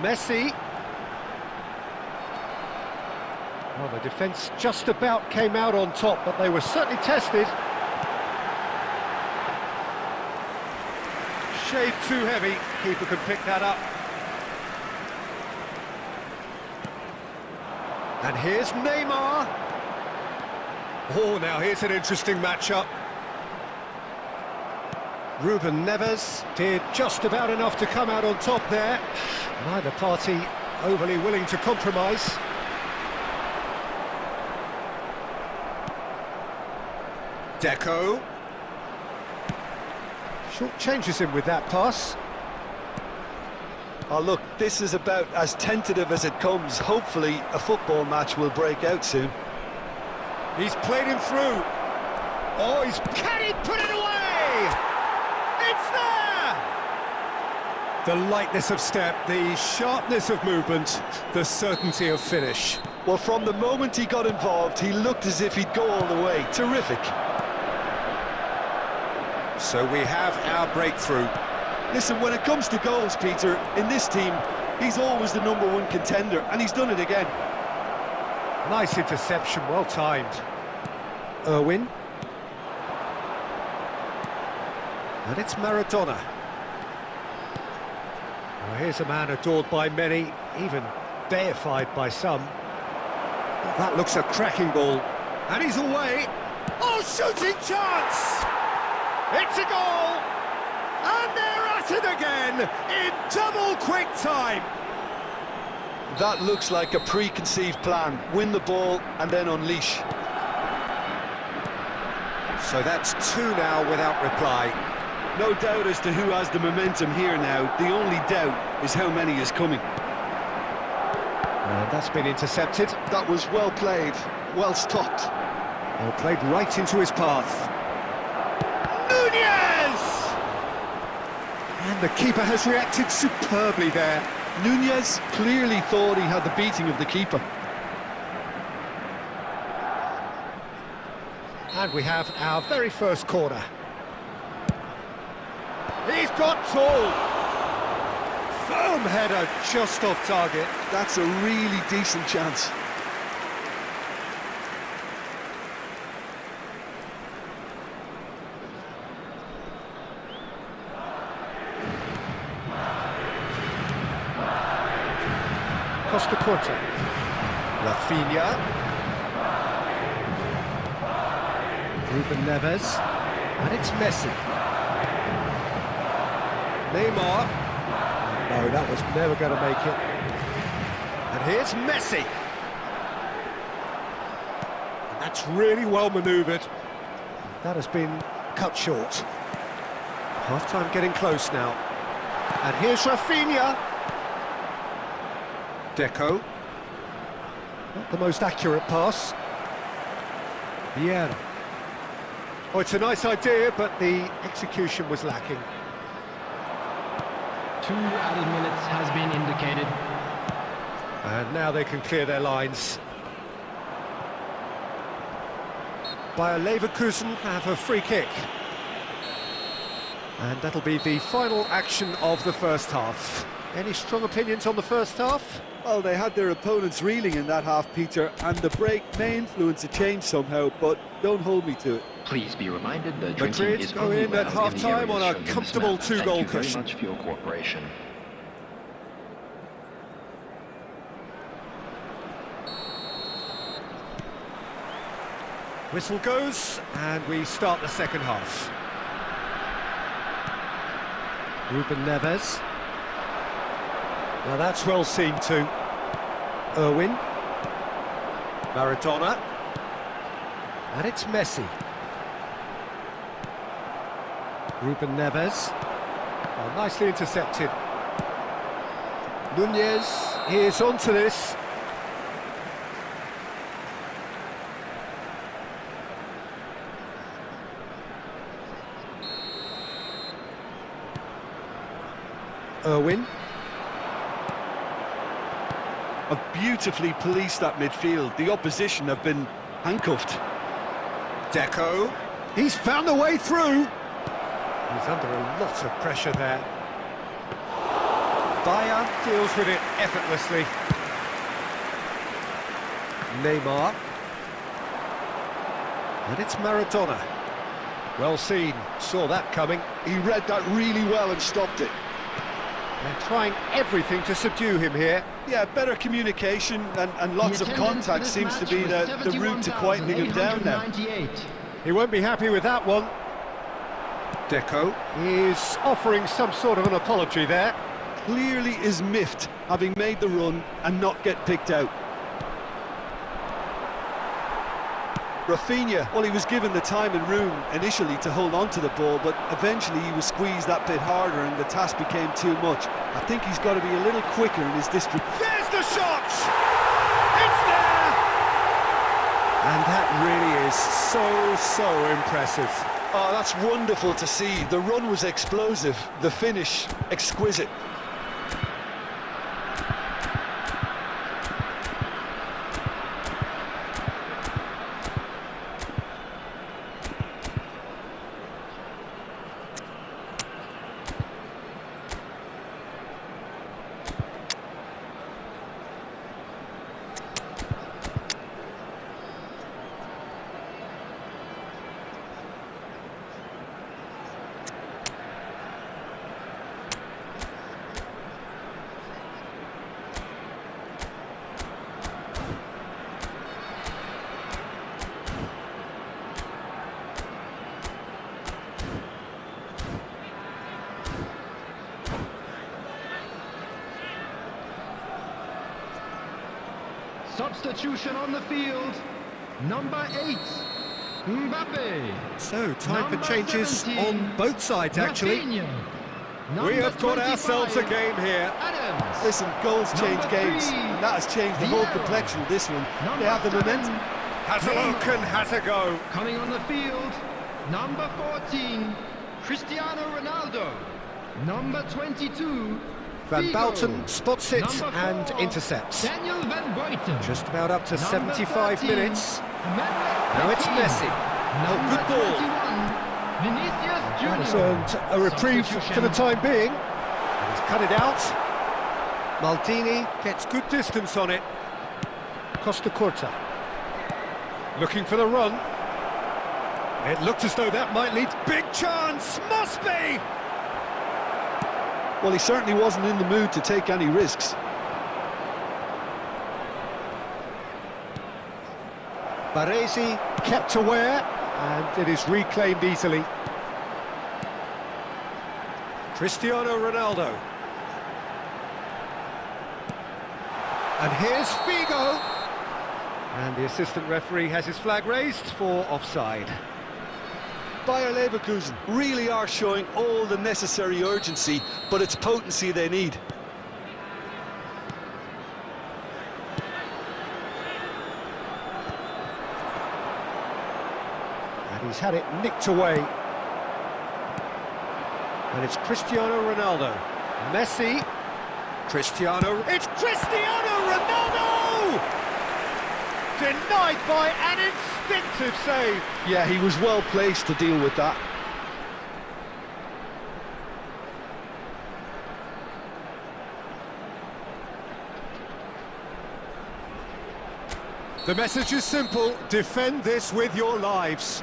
Messi. Well, the defence just about came out on top, but they were certainly tested. Shade too heavy, keeper could pick that up. And here's Neymar. Oh, now here's an interesting matchup. Ruben Neves did just about enough to come out on top there. Neither party overly willing to compromise. Deco. Short changes him with that pass. Oh look, this is about as tentative as it comes. Hopefully a football match will break out soon. He's played him through. Oh, can he put it away? It's there! The lightness of step, the sharpness of movement, the certainty of finish. Well, from the moment he got involved, he looked as if he'd go all the way. Terrific. So we have our breakthrough. Listen, when it comes to goals, Peter, in this team, he's always the #1 contender, and he's done it again. Nice interception, well timed. Irwin. And it's Maradona. Well, here's a man adored by many, even deified by some. Well, that looks a cracking ball. And he's away. Oh, shooting chance! It's a goal! And they're at it again in double quick time. That looks like a preconceived plan. Win the ball and then unleash. So that's 2 now without reply. No doubt as to who has the momentum here now. The only doubt is how many is coming. And that's been intercepted. That was well played, well stopped. Well, played right into his path. Nunez! And the keeper has reacted superbly there. Nunez clearly thought he had the beating of the keeper. And we have our very first corner. He's got tall. Firm header just off target. That's a really decent chance. Costa Corta. Rafinha. Ruben Neves. And it's Messi. Neymar. No, that was never going to make it. And here's Messi. And that's really well manoeuvred. That has been cut short. Half-time getting close now. And here's Rafinha. Deco. Not the most accurate pass. Vieira. Oh, it's a nice idea, but the execution was lacking. 2 added minutes has been indicated. And now they can clear their lines. Bayer Leverkusen have a free kick. And that'll be the final action of the first half. Any strong opinions on the first half? Well, they had their opponents reeling in that half, Peter, and the break may influence a change somehow, but don't hold me to it. Please be reminded that drinking Madrid is go only in at allowed in the half-time areas on shown a in this comfortable map. 2-goal Thank you very cushion. much for your cooperation. Whistle goes, and we start the second half. Ruben Neves. Now that's well seen too. Irwin. Maradona. And it's Messi. Ruben Neves. Oh, nicely intercepted. Nunez is onto this. Irwin. Have beautifully policed that midfield. The opposition have been handcuffed. Deco. He's found a way through. He's under a lot of pressure there. Bayer deals with it effortlessly. Neymar. And it's Maradona. Well seen, saw that coming. He read that really well and stopped it. They're trying everything to subdue him here. Yeah, better communication and lots of contact seems to be the route to quietening him down now. He won't be happy with that one. Deco is offering some sort of an apology there. Clearly is miffed, having made the run and not get picked out. Rafinha, well, he was given the time and room initially to hold on to the ball, but eventually he was squeezed that bit harder and the task became too much. I think he's got to be a little quicker in his distribution. There's the shot! It's there! And that really is so impressive. Oh, that's wonderful to see. The run was explosive, the finish exquisite. Substitution on the field, number 8, Mbappe. So, time Number for changes 17, on both sides, actually. Rafinha. We Number have got ourselves a 25, game here. Adams. Listen, goals change Number games, 3, and that has changed the whole Vieira. complexion of this one. Number They have the 7, momentum. Has a look and has a go. Coming on the field, number 14, Cristiano Ronaldo. Number 22, Van Figo. Bouten spots it Number 4, and intercepts. Daniel Van Buiten. Just about up to Number 75 13, minutes. Emmanuel Now it's Petit. Messi. Oh, Number good ball. 21, Vinicius Junior. And a reprieve for the time being. And he's cut it out. Maldini gets good distance on it. Costa Curta. Looking for the run. It looked as though that might lead. Big chance! Must be! Well, he certainly wasn't in the mood to take any risks. Baresi kept aware, and it is reclaimed easily. Cristiano Ronaldo. And here's Figo. And the assistant referee has his flag raised for offside. Bayer Leverkusen really are showing all the necessary urgency, but it's potency they need. And he's had it nicked away. And it's Cristiano Ronaldo. Messi. Cristiano. It's Cristiano Ronaldo! Denied by an instinctive save. Yeah, he was well placed to deal with that. The message is simple: defend this with your lives.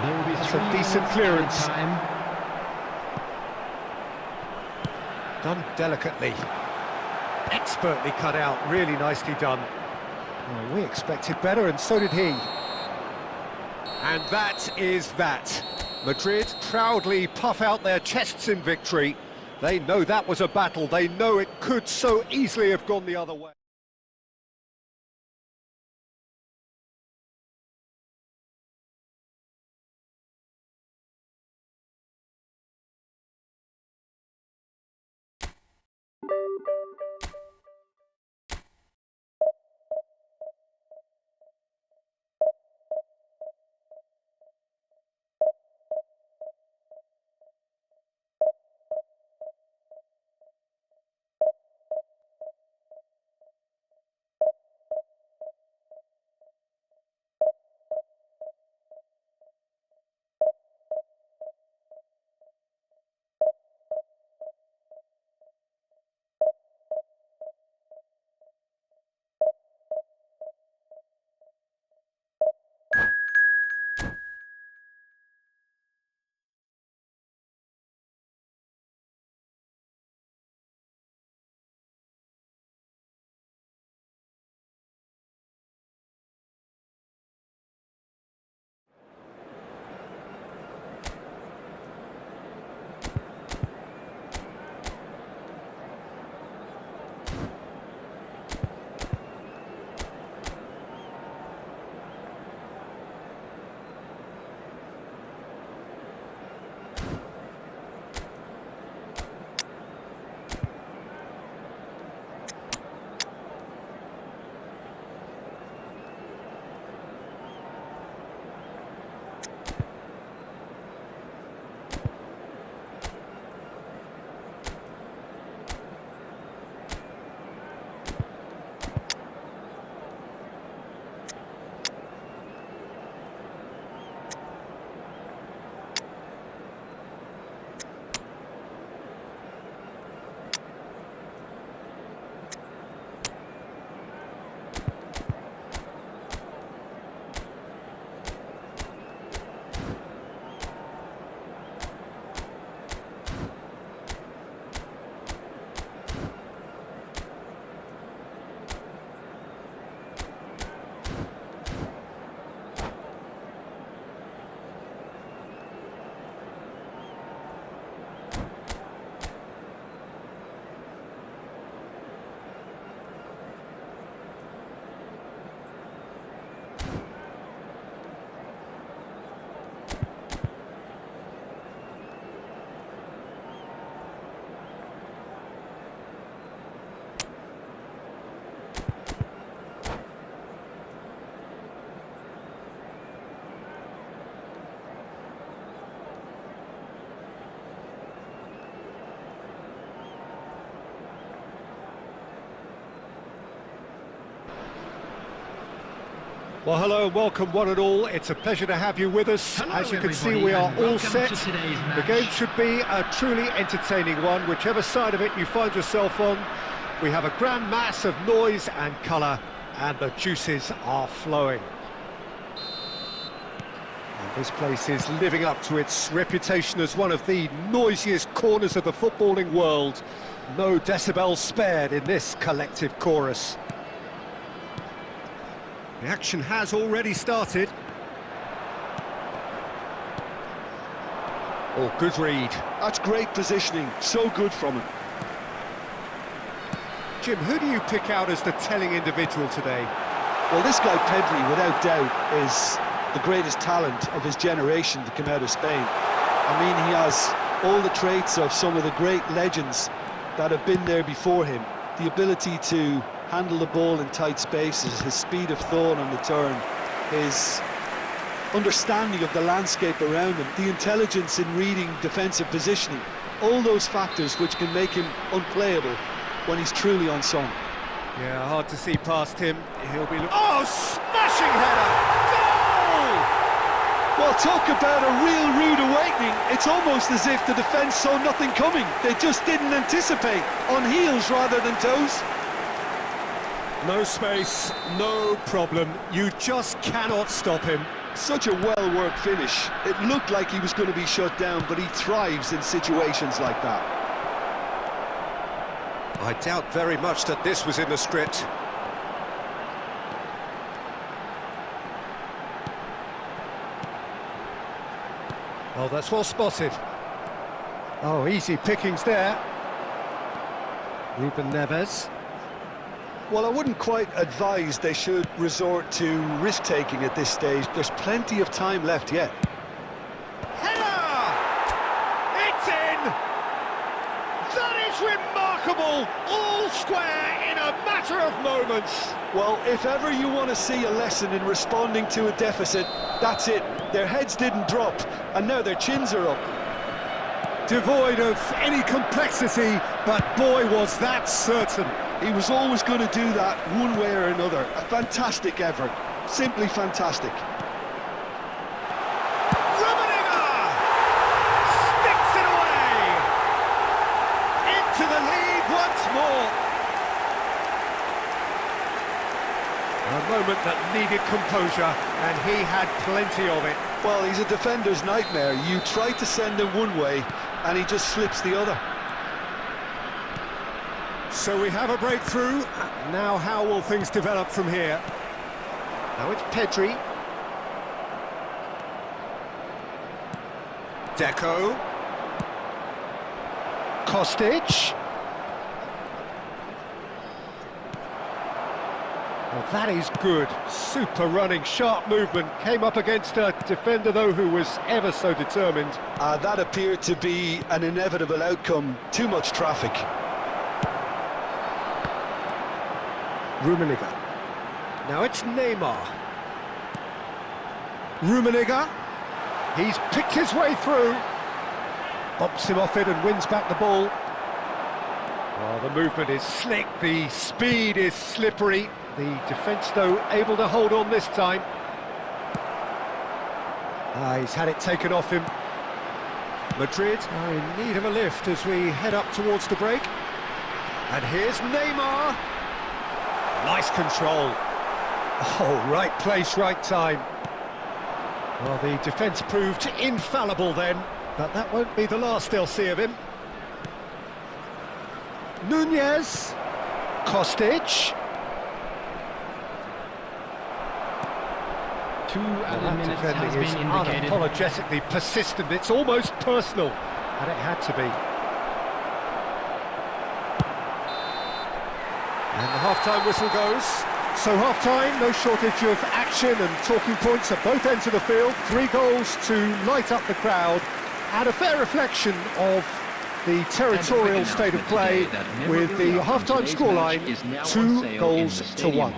There will be That's three a decent minutes clearance. time. Done delicately. Expertly cut out, really nicely done. Well, we expected better, and so did he. And that is that. Madrid proudly puff out their chests in victory. They know that was a battle. They know it could so easily have gone the other way. Well, hello and welcome one and all. It's a pleasure to have you with us. Hello, As you can see, everybody, we are and all welcome set. to today's The match. game should be a truly entertaining one, whichever side of it you find yourself on. We have a grand mass of noise and colour, and the juices are flowing. And this place is living up to its reputation as one of the noisiest corners of the footballing world. No decibels spared in this collective chorus. The action has already started. Oh, good read. That's great positioning, so good from him. Jim, who do you pick out as the telling individual today? Well, this guy Pedri, without doubt, is the greatest talent of his generation to come out of Spain. I mean, he has all the traits of some of the great legends that have been there before him. The ability to handle the ball in tight spaces, his speed of thought on the turn, his understanding of the landscape around him, the intelligence in reading defensive positioning, all those factors which can make him unplayable when he's truly on song. Yeah, hard to see past him. He'll be... Oh, smashing header! Goal! Well, talk about a real rude awakening. It's almost as if the defence saw nothing coming. They just didn't anticipate, on heels rather than toes. No space, no problem. You just cannot stop him. Such a well-worked finish. It looked like he was going to be shut down, but he thrives in situations like that. I doubt very much that this was in the script. Oh, that's well spotted. Oh, easy pickings there. Ruben Neves. Well, I wouldn't quite advise they should resort to risk-taking at this stage. There's plenty of time left yet. Header! It's in! That is remarkable! All square in a matter of moments. Well, if ever you want to see a lesson in responding to a deficit, that's it. Their heads didn't drop, and now their chins are up. Devoid of any complexity, but boy, was that certain. He was always going to do that one way or another. A fantastic effort. Simply fantastic. Rummenigge sticks it away. Into the lead once more. A moment that needed composure, and he had plenty of it. Well, he's a defender's nightmare. You try to send him one way, and he just slips the other. So we have a breakthrough. Now how will things develop from here? Now it's Pedri. Deco. Kostic. Well, that is good. Super running, sharp movement. Came up against a defender, though, who was ever so determined. That appeared to be an inevitable outcome. Too much traffic. Rummenigge. Now it's Neymar. Rummenigge. He's picked his way through. Bumps him off it and wins back the ball. Oh, the movement is slick, the speed is slippery. The defence, though, able to hold on this time. He's had it taken off him. Madrid are in need of a lift as we head up towards the break. And here's Neymar. Nice control. Oh, right place, right time. Well, the defence proved infallible then, but that won't be the last they'll see of him. Nunez. Kostic. 2 added minutes has Defending is been indicated. unapologetically persistent. It's almost personal, and it had to be. And the half-time whistle goes. So half-time, no shortage of action and talking points at both ends of the field. 3 goals to light up the crowd, and a fair reflection of the territorial state of play, with the half-time scoreline 2 goals to 1.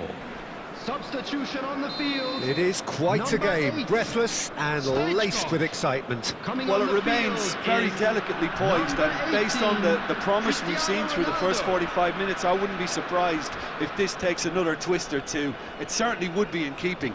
Substitution on the field. It is quite a Number game, 8. breathless and Stage laced cross. with excitement. Well, it remains very delicately poised, and based on the promise we've seen through the first 45 minutes, I wouldn't be surprised if this takes another twist or two. It certainly would be in keeping.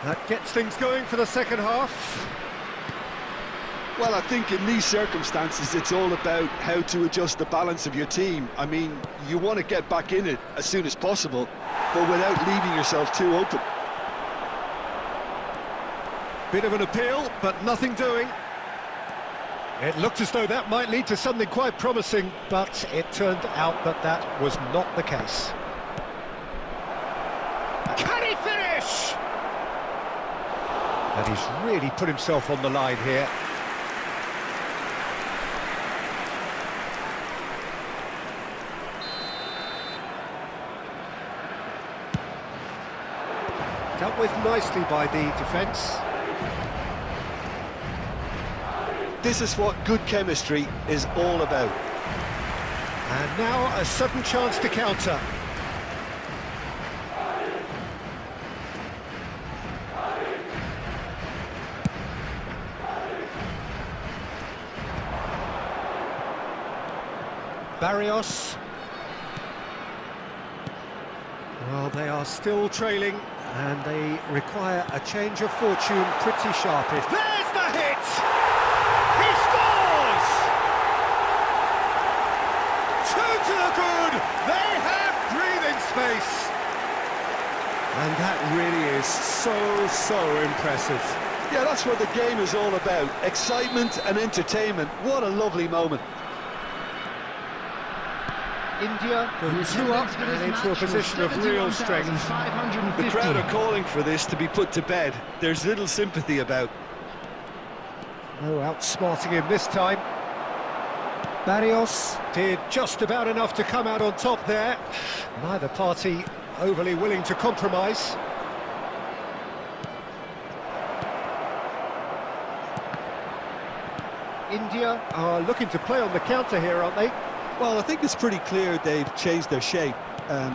That gets things going for the second half. Well, I think in these circumstances, it's all about how to adjust the balance of your team. I mean, you want to get back in it as soon as possible, but without leaving yourself too open. Bit of an appeal, but nothing doing. It looked as though that might lead to something quite promising, but it turned out that that was not the case. Can he finish? And he's really put himself on the line here. Dealt with nicely by the defence. This is what good chemistry is all about. And now a sudden chance to counter. Barrios. Well, they are still trailing, and they require a change of fortune pretty sharpish. There's the hit! He scores! Two to the good! They have breathing space! And that really is so impressive. Yeah, that's what the game is all about. Excitement and entertainment. What a lovely moment. India go 2 up and into a position of real strength. The crowd are calling for this to be put to bed. There's little sympathy about. No outsmarting him this time. Barrios did just about enough to come out on top there. Neither party overly willing to compromise. India are looking to play on the counter here, aren't they? Well, I think it's pretty clear they've changed their shape,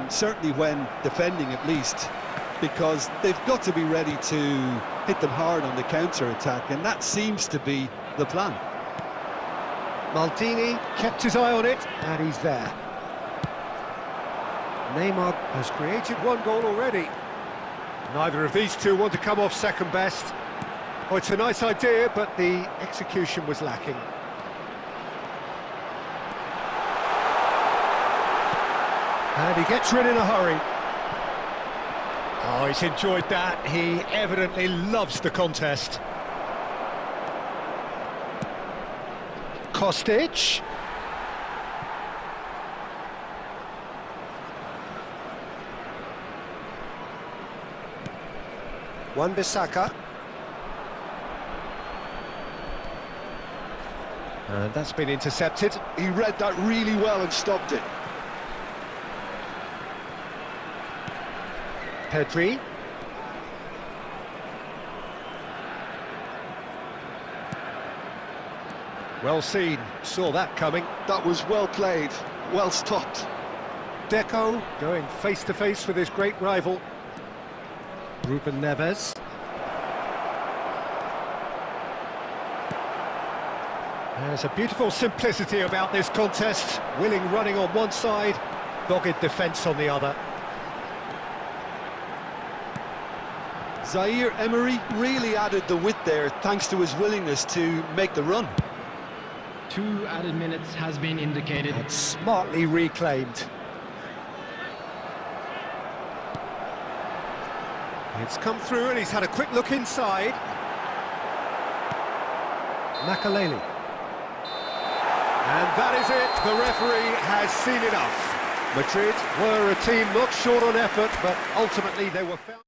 certainly when defending at least, because they've got to be ready to hit them hard on the counter-attack, and that seems to be the plan. Maldini kept his eye on it, and he's there. Neymar has created one goal already. Neither of these two want to come off second best. Oh, it's a nice idea, but the execution was lacking. And he gets rid in a hurry. Oh, he's enjoyed that. He evidently loves the contest. Kostic. Wan-Bissaka. And that's been intercepted. He read that really well and stopped it. Pedri. Well seen, saw that coming. That was well played, well stopped. Deco going face-to-face with his great rival. Ruben Neves. There's a beautiful simplicity about this contest. Willing running on one side, dogged defence on the other. Zaire Emery really added the width there thanks to his willingness to make the run. 2 added minutes has been indicated. And smartly reclaimed. It's come through and he's had a quick look inside. Makaleli. And that is it, the referee has seen enough. Madrid were a team not short on effort, but ultimately they were found...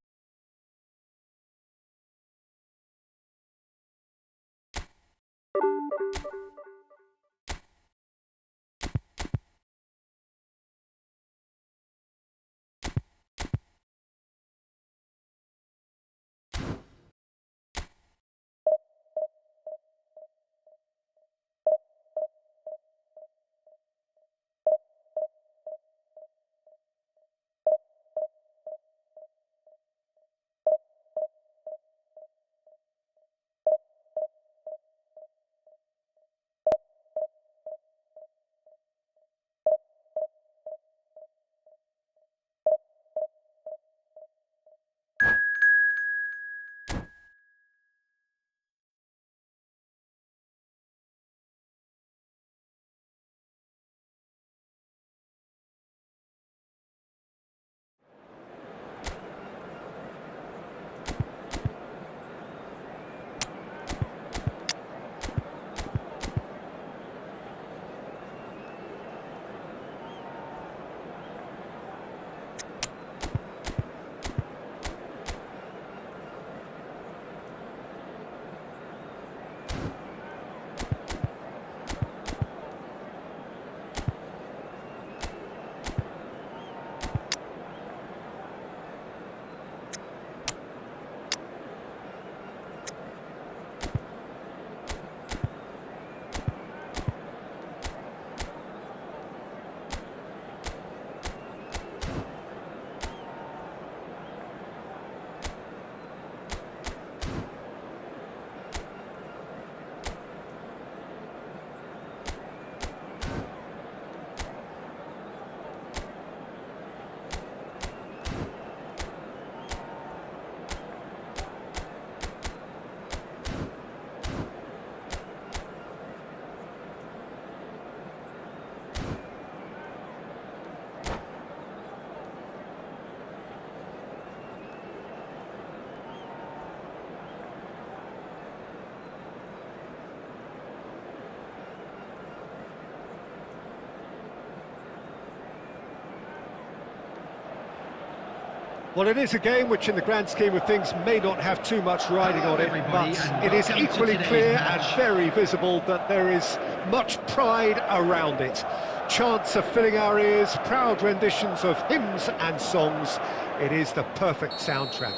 Well, it is a game which, in the grand scheme of things, may not have too much riding on it, everybody, but and it is welcome to equally today's clear and match. very visible that there is much pride around it. Chants are filling our ears, proud renditions of hymns and songs. It is the perfect soundtrack.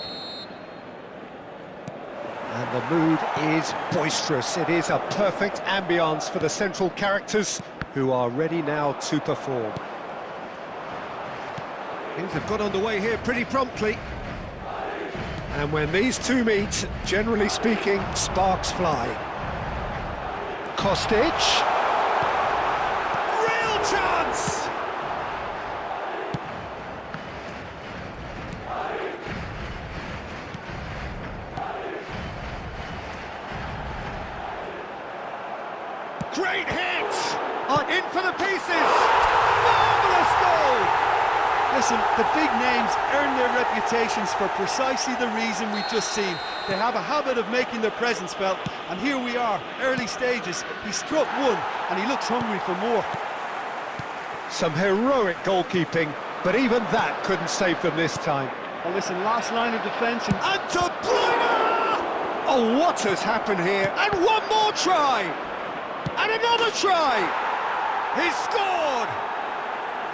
And the mood is boisterous. It is a perfect ambience for the central characters who are ready now to perform. Things have got underway here pretty promptly. And when these two meet, generally speaking, sparks fly. Kostic. Real chance! Great hit! In for the pieces! Marvellous goal! Listen, the big names earn their reputations for precisely the reason we've just seen. They have a habit of making their presence felt, and here we are, early stages. He struck one, and he looks hungry for more. Some heroic goalkeeping, but even that couldn't save them this time. Well, listen, last line of defence and... De Bruyne! Oh, what has happened here? And one more try! And another try! He scored!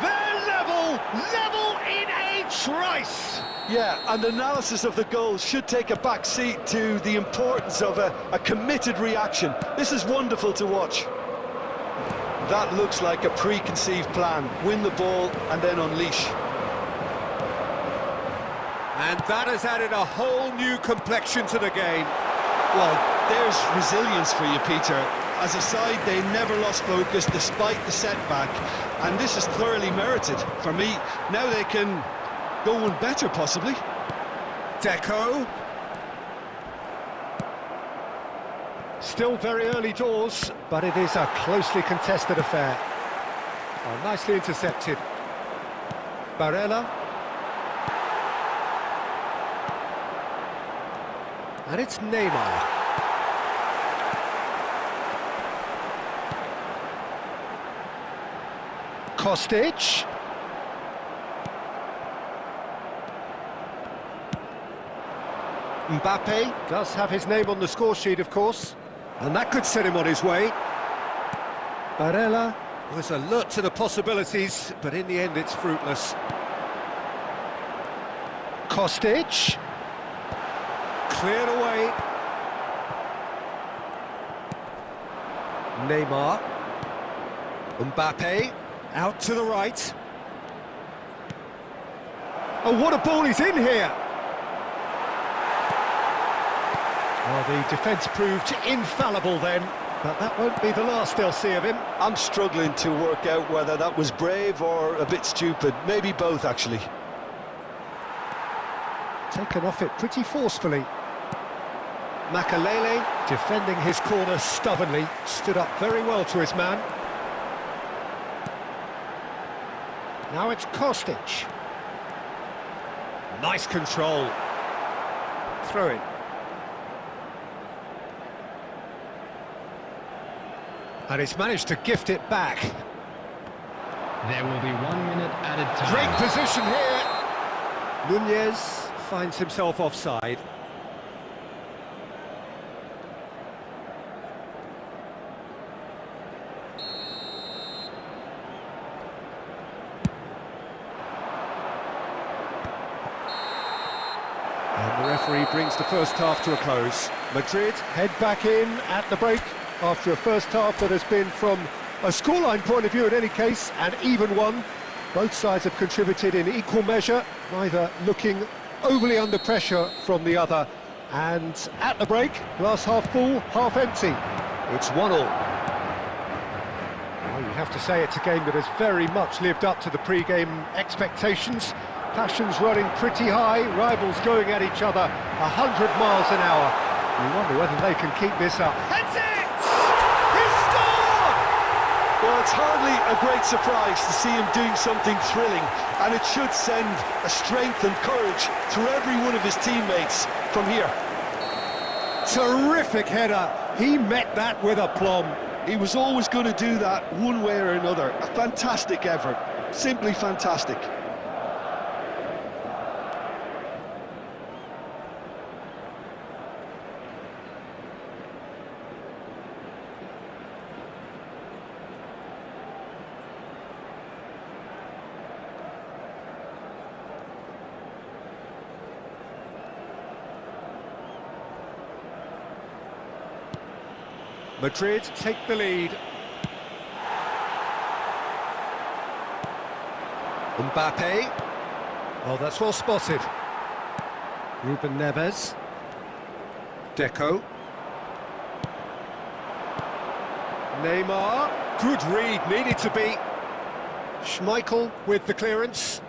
They're level in a trice! Yeah, and analysis of the goal should take a back seat to the importance of a committed reaction. This is wonderful to watch. That looks like a preconceived plan. Win the ball and then unleash. And that has added a whole new complexion to the game. Well, there's resilience for you, Peter. As a side, they never lost focus despite the setback, and this is thoroughly merited. For me, now they can go one better, possibly. Deco. Still very early doors, but it is a closely contested affair. Oh, nicely intercepted. Barella. And it's Neymar. Kostic. Mbappe does have his name on the score sheet, of course, and that could set him on his way. Barella was alert to the possibilities, but in the end it's fruitless. Kostic. Cleared away. Neymar. Mbappe, out to the right. Oh, what a ball he's in here! Well, the defence proved infallible then, but that won't be the last they'll see of him. I'm struggling to work out whether that was brave or a bit stupid. Maybe both, actually. Taken off it pretty forcefully. Makalele, defending his corner stubbornly, stood up very well to his man. Now it's Kostic. Nice control. Throw in. And he's managed to gift it back. There will be 1 minute added time. Great position here. Nunez finds himself offside. And the referee brings the first half to a close. Madrid head back in at the break after a first half that has been, from a scoreline point of view in any case, an even one. Both sides have contributed in equal measure, neither looking overly under pressure from the other. And at the break, glass half full, half empty. It's 1-1. Well, you have to say it's a game that has very much lived up to the pre-game expectations. Passions running pretty high, rivals going at each other 100 miles an hour. You wonder whether they can keep this up. That's it! He scored! Well, it's hardly a great surprise to see him doing something thrilling, and it should send a strength and courage through every one of his teammates from here. Terrific header. He met that with aplomb. He was always going to do that one way or another. A fantastic effort, simply fantastic. Madrid take the lead. Mbappe. Oh, that's well spotted. Ruben Neves. Deco. Neymar. Good read, needed to be. Schmeichel with the clearance.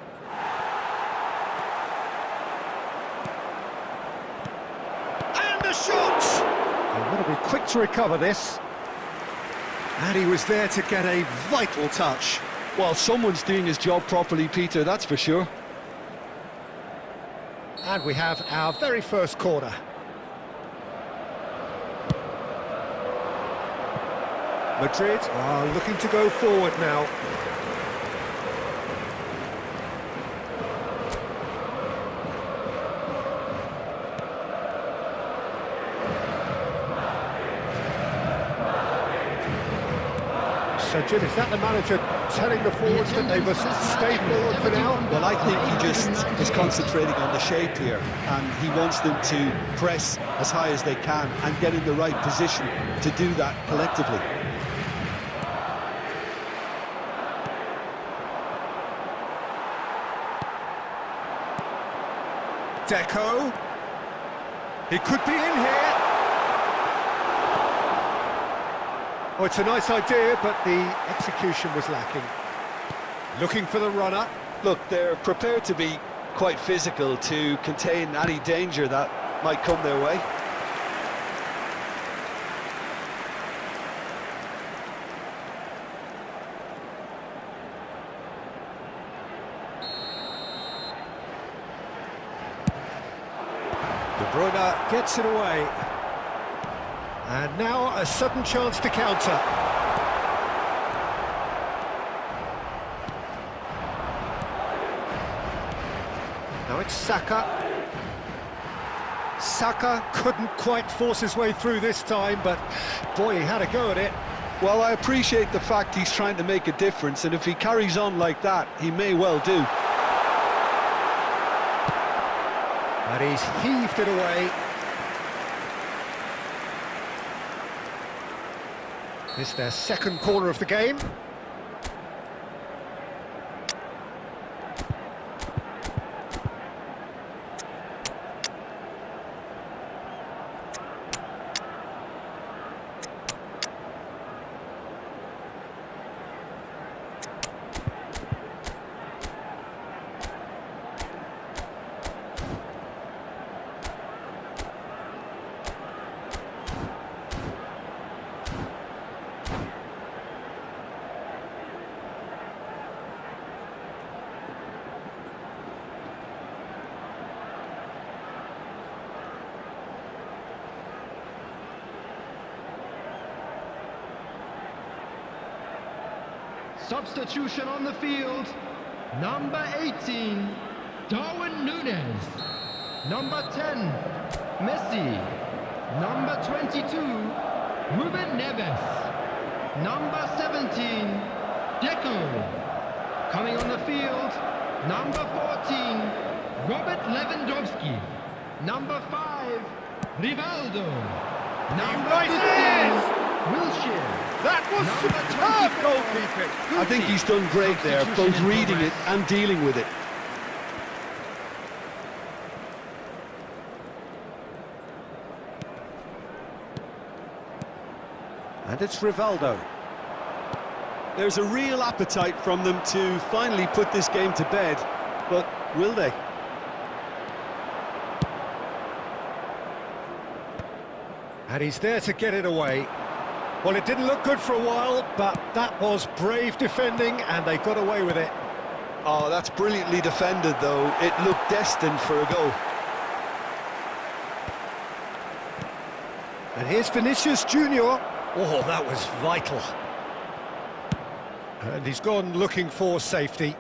And the shot! They've got to be quick to recover this. And he was there to get a vital touch. Well, someone's doing his job properly, Peter, that's for sure. And we have our very first corner. Madrid are looking to go forward now. So, Jim, is that the manager telling the forwards that they must stay forward for now? Well, I think he just is concentrating on the shape here, and he wants them to press as high as they can and get in the right position to do that collectively. Deco. He could be in here. Oh, it's a nice idea, but the execution was lacking. Looking for the runner. Look, they're prepared to be quite physical to contain any danger that might come their way. De Bruyne gets it away. And now a sudden chance to counter. Now it's Saka. Saka couldn't quite force his way through this time, but boy, he had a go at it. Well, I appreciate the fact he's trying to make a difference, and if he carries on like that, he may well do. And he's heaved it away. It's their second corner of the game. Substitution on the field. Number 18, Darwin Núñez. Number 10, Messi. Number 22, Ruben Neves. Number 17, Deco. Coming on the field, number 14, Robert Lewandowski. Number 5, Rivaldo. Number 15, Wilshere. That was superb goalkeeping. I think he's done great there, both reading it and dealing with it. And it's Rivaldo. There's a real appetite from them to finally put this game to bed, but will they? And he's there to get it away. Well, it didn't look good for a while, but that was brave defending, and they got away with it. Oh, that's brilliantly defended, though. It looked destined for a goal. And here's Vinicius Junior. Oh, that was vital. And he's gone looking for safety.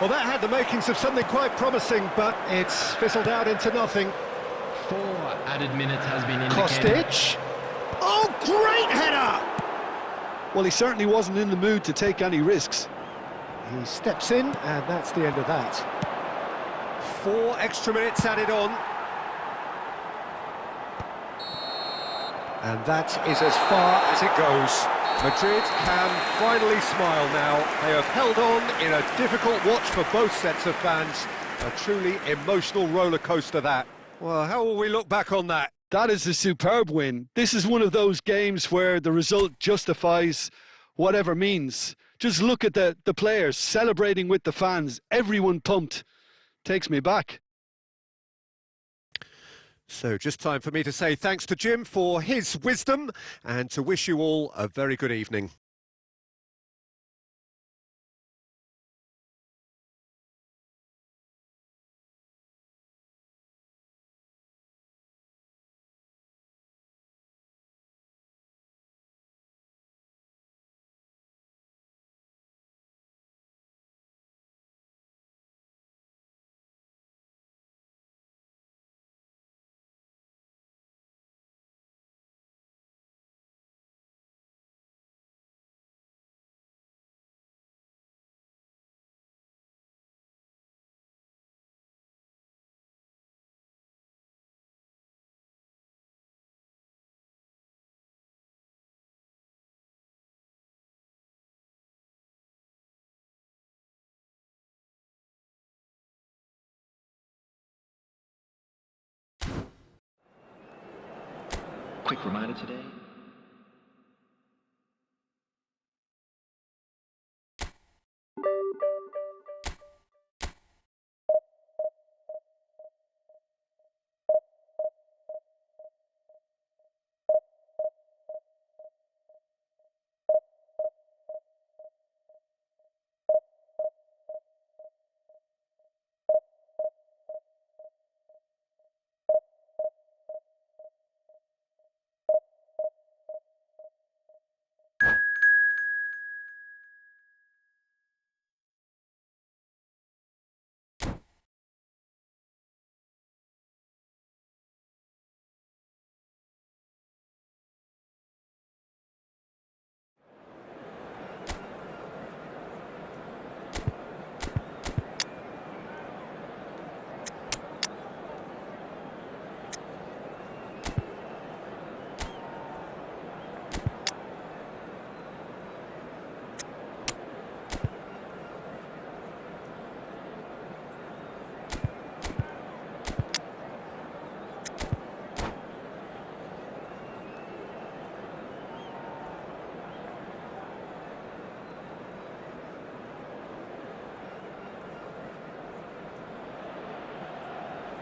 Well, that had the makings of something quite promising, but it's fizzled out into nothing. 4 added minutes has been indicated. Kostic. Oh, great header! Well, he certainly wasn't in the mood to take any risks. He steps in, and that's the end of that. 4 extra minutes added on. And that is as far as it goes. Madrid can finally smile now. They have held on in a difficult watch for both sets of fans. A truly emotional roller coaster, that. Well, how will we look back on that? That is a superb win. This is one of those games where the result justifies whatever means. Just look at the players celebrating with the fans. Everyone pumped. Takes me back. So just time for me to say thanks to Jim for his wisdom and to wish you all a very good evening. Quick reminder today.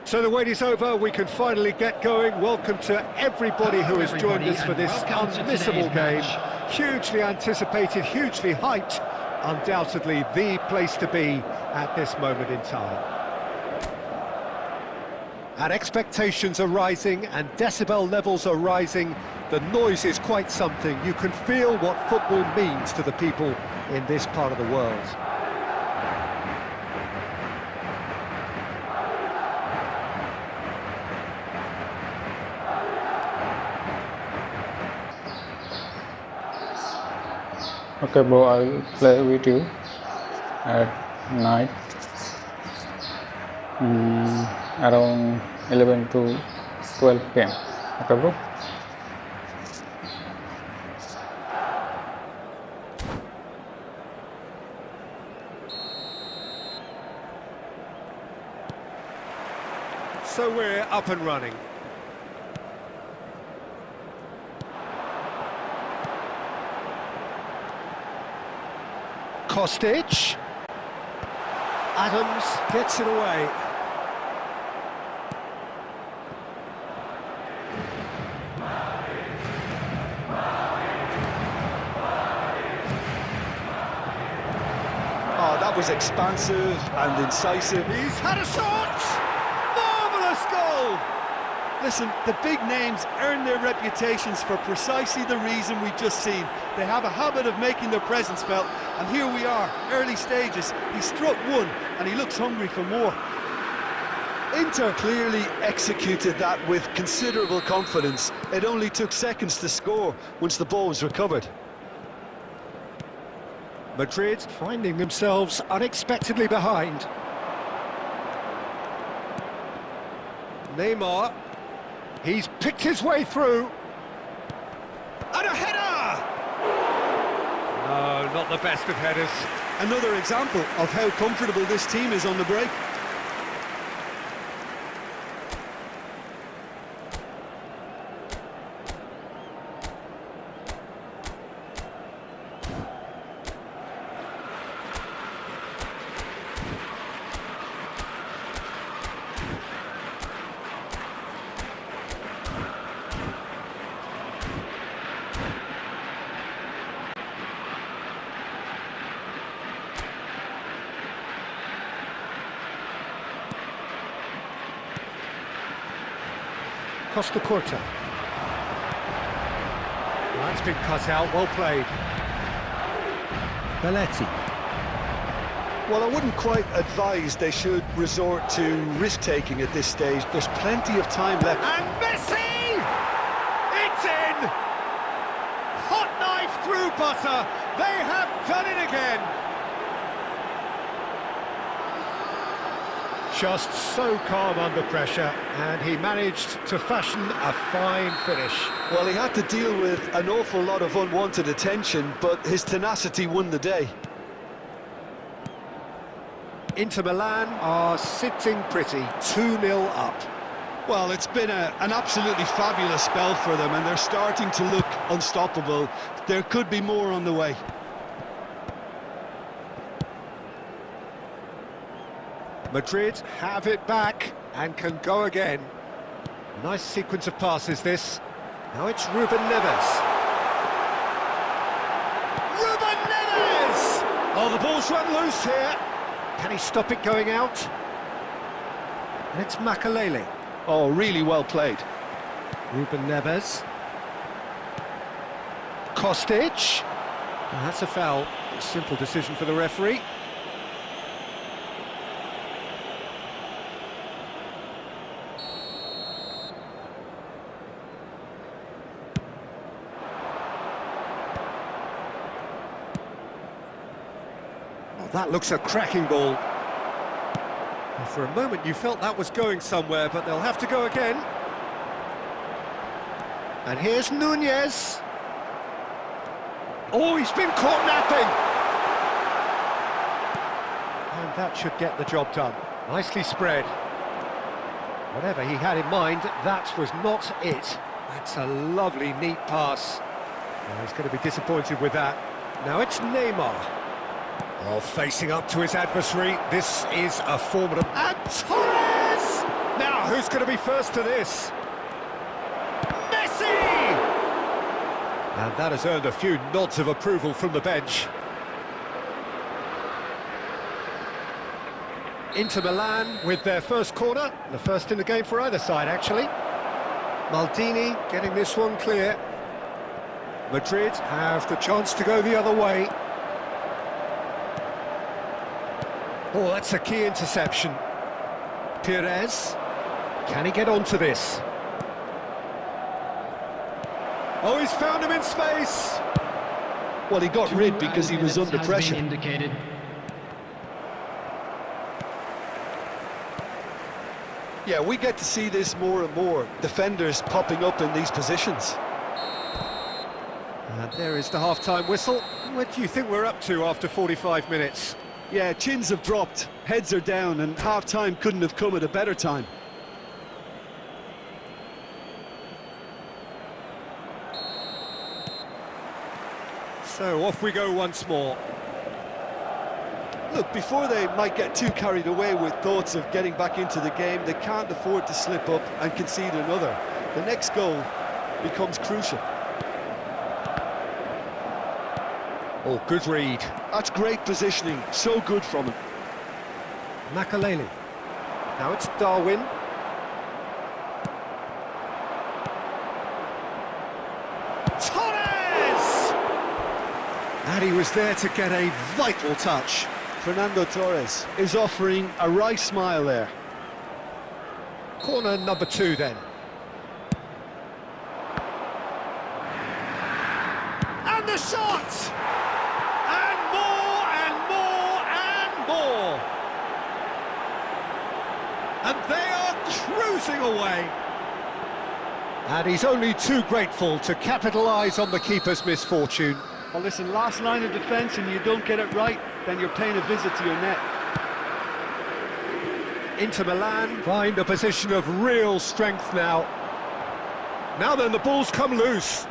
So the wait is over, we can finally get going. Welcome to everybody who has joined us for this unmissable game. Hugely anticipated, hugely hyped, undoubtedly the place to be at this moment in time. And expectations are rising and decibel levels are rising. The noise is quite something. You can feel what football means to the people in this part of the world. Okay, bro, I'll play with you at night, around 11 to 12 p.m. Okay, bro? So we're up and running. Kostic. Adams gets it away. Oh, that was expansive and incisive. He's had a shot! Marvellous goal! Listen, the big names earn their reputations for precisely the reason we've just seen. They have a habit of making their presence felt, and here we are, early stages. He struck one, and he looks hungry for more. Inter clearly executed that with considerable confidence. It only took seconds to score once the ball was recovered. Madrid finding themselves unexpectedly behind. Neymar. He's picked his way through. a header! No, not the best of headers. Another example of how comfortable this team is on the break. Costa Curta. That's been cut out, well played. Belletti. Well, I wouldn't quite advise they should resort to risk-taking at this stage. There's plenty of time left. And Messi! It's in! Hot knife through butter. They have done it again. Just so calm under pressure, and he managed to fashion a fine finish. Well, he had to deal with an awful lot of unwanted attention, but his tenacity won the day. Inter Milan are sitting pretty, 2-0 up. Well, it's been an absolutely fabulous spell for them, and they're starting to look unstoppable. There could be more on the way. Madrid have it back and can go again. Nice sequence of passes, this. Now it's Ruben Neves. Ruben Neves! Oh, the ball's run loose here. Can he stop it going out? And it's Makalele. Oh, really well played. Ruben Neves. Kostic. And that's a foul. A simple decision for the referee. That looks a cracking ball. Well, for a moment you felt that was going somewhere, but they'll have to go again. And here's Nunez. Oh, he's been caught napping. And that should get the job done. Nicely spread. Whatever he had in mind, that was not it. That's a lovely, neat pass. Well, he's going to be disappointed with that. Now it's Neymar. Oh, facing up to his adversary, this is a formidable... And Torres! Now, who's going to be first to this? Messi! And that has earned a few nods of approval from the bench. Inter Milan with their first corner, the first in the game for either side, actually. Maldini getting this one clear. Madrid have the chance to go the other way. Oh, that's a key interception. Pires. Can he get onto this? Oh, he's found him in space. Well, he got rid because he was under pressure. Indicated. Yeah, we get to see this more and more. Defenders popping up in these positions. And there is the half-time whistle. What do you think we're up to after 45 minutes? Yeah, chins have dropped, heads are down, and half-time couldn't have come at a better time. So off we go once more. Look, before they might get too carried away with thoughts of getting back into the game, they can't afford to slip up and concede another. The next goal becomes crucial. Oh, good read. That's great positioning, so good from him. Makalele. Now it's Darwin. Torres! And he was there to get a vital touch. Fernando Torres is offering a right smile there. Corner number 2 then. And the shot! And more, and more, and more! And they are cruising away. And he's only too grateful to capitalise on the keeper's misfortune. Well, listen, last line of defence and you don't get it right, then you're paying a visit to your net. Inter Milan find a position of real strength now. Now then, the ball's come loose.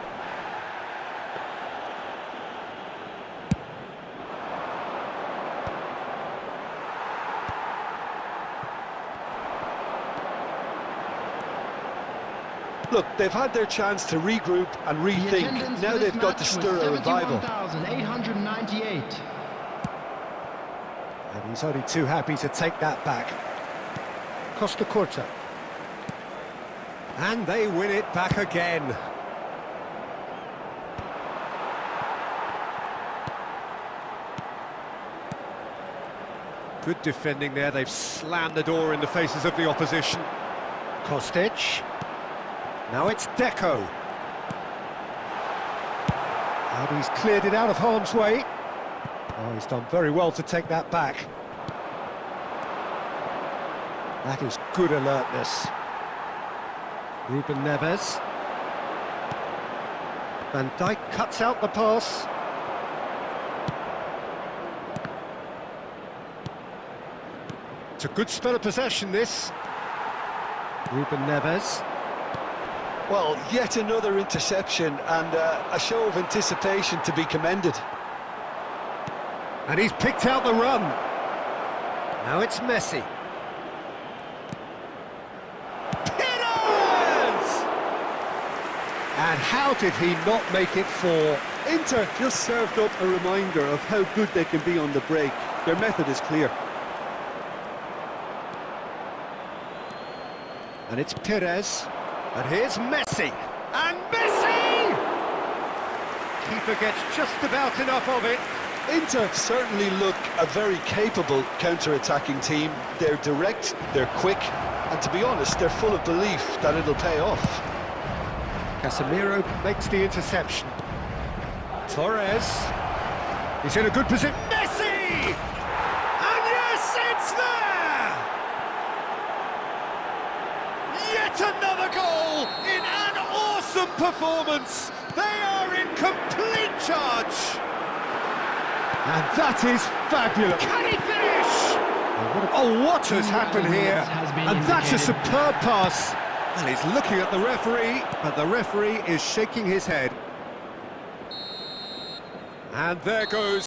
Look, they've had their chance to regroup and The rethink. attendance Now for this they've got to match stir was a revival. 71,898. And he's only too happy to take that back. Costa Curta. And they win it back again. Good defending there, they've slammed the door in the faces of the opposition. Kostic. Now it's Deco. And he's cleared it out of harm's way. Oh, he's done very well to take that back. That is good alertness. Ruben Neves. Van Dijk cuts out the pass. It's a good spell of possession, this. Ruben Neves. Well, yet another interception and a show of anticipation to be commended. And he's picked out the run. Now it's Messi. Pires! And how did he not make it four? Inter just served up a reminder of how good they can be on the break. Their method is clear. And it's Pires. And here's Messi. And Messi! Keeper gets just about enough of it. Inter certainly look a very capable counter-attacking team. They're direct, they're quick, and to be honest, they're full of belief that it'll pay off. Casemiro makes the interception. Torres. He's in a good position. Messi! And yes, it's there! Yet another goal in an awesome performance. They are in complete charge. And that is fabulous. Can he finish? Oh, what has happened here? And that's a superb pass. And he's looking at the referee, but the referee is shaking his head. And there goes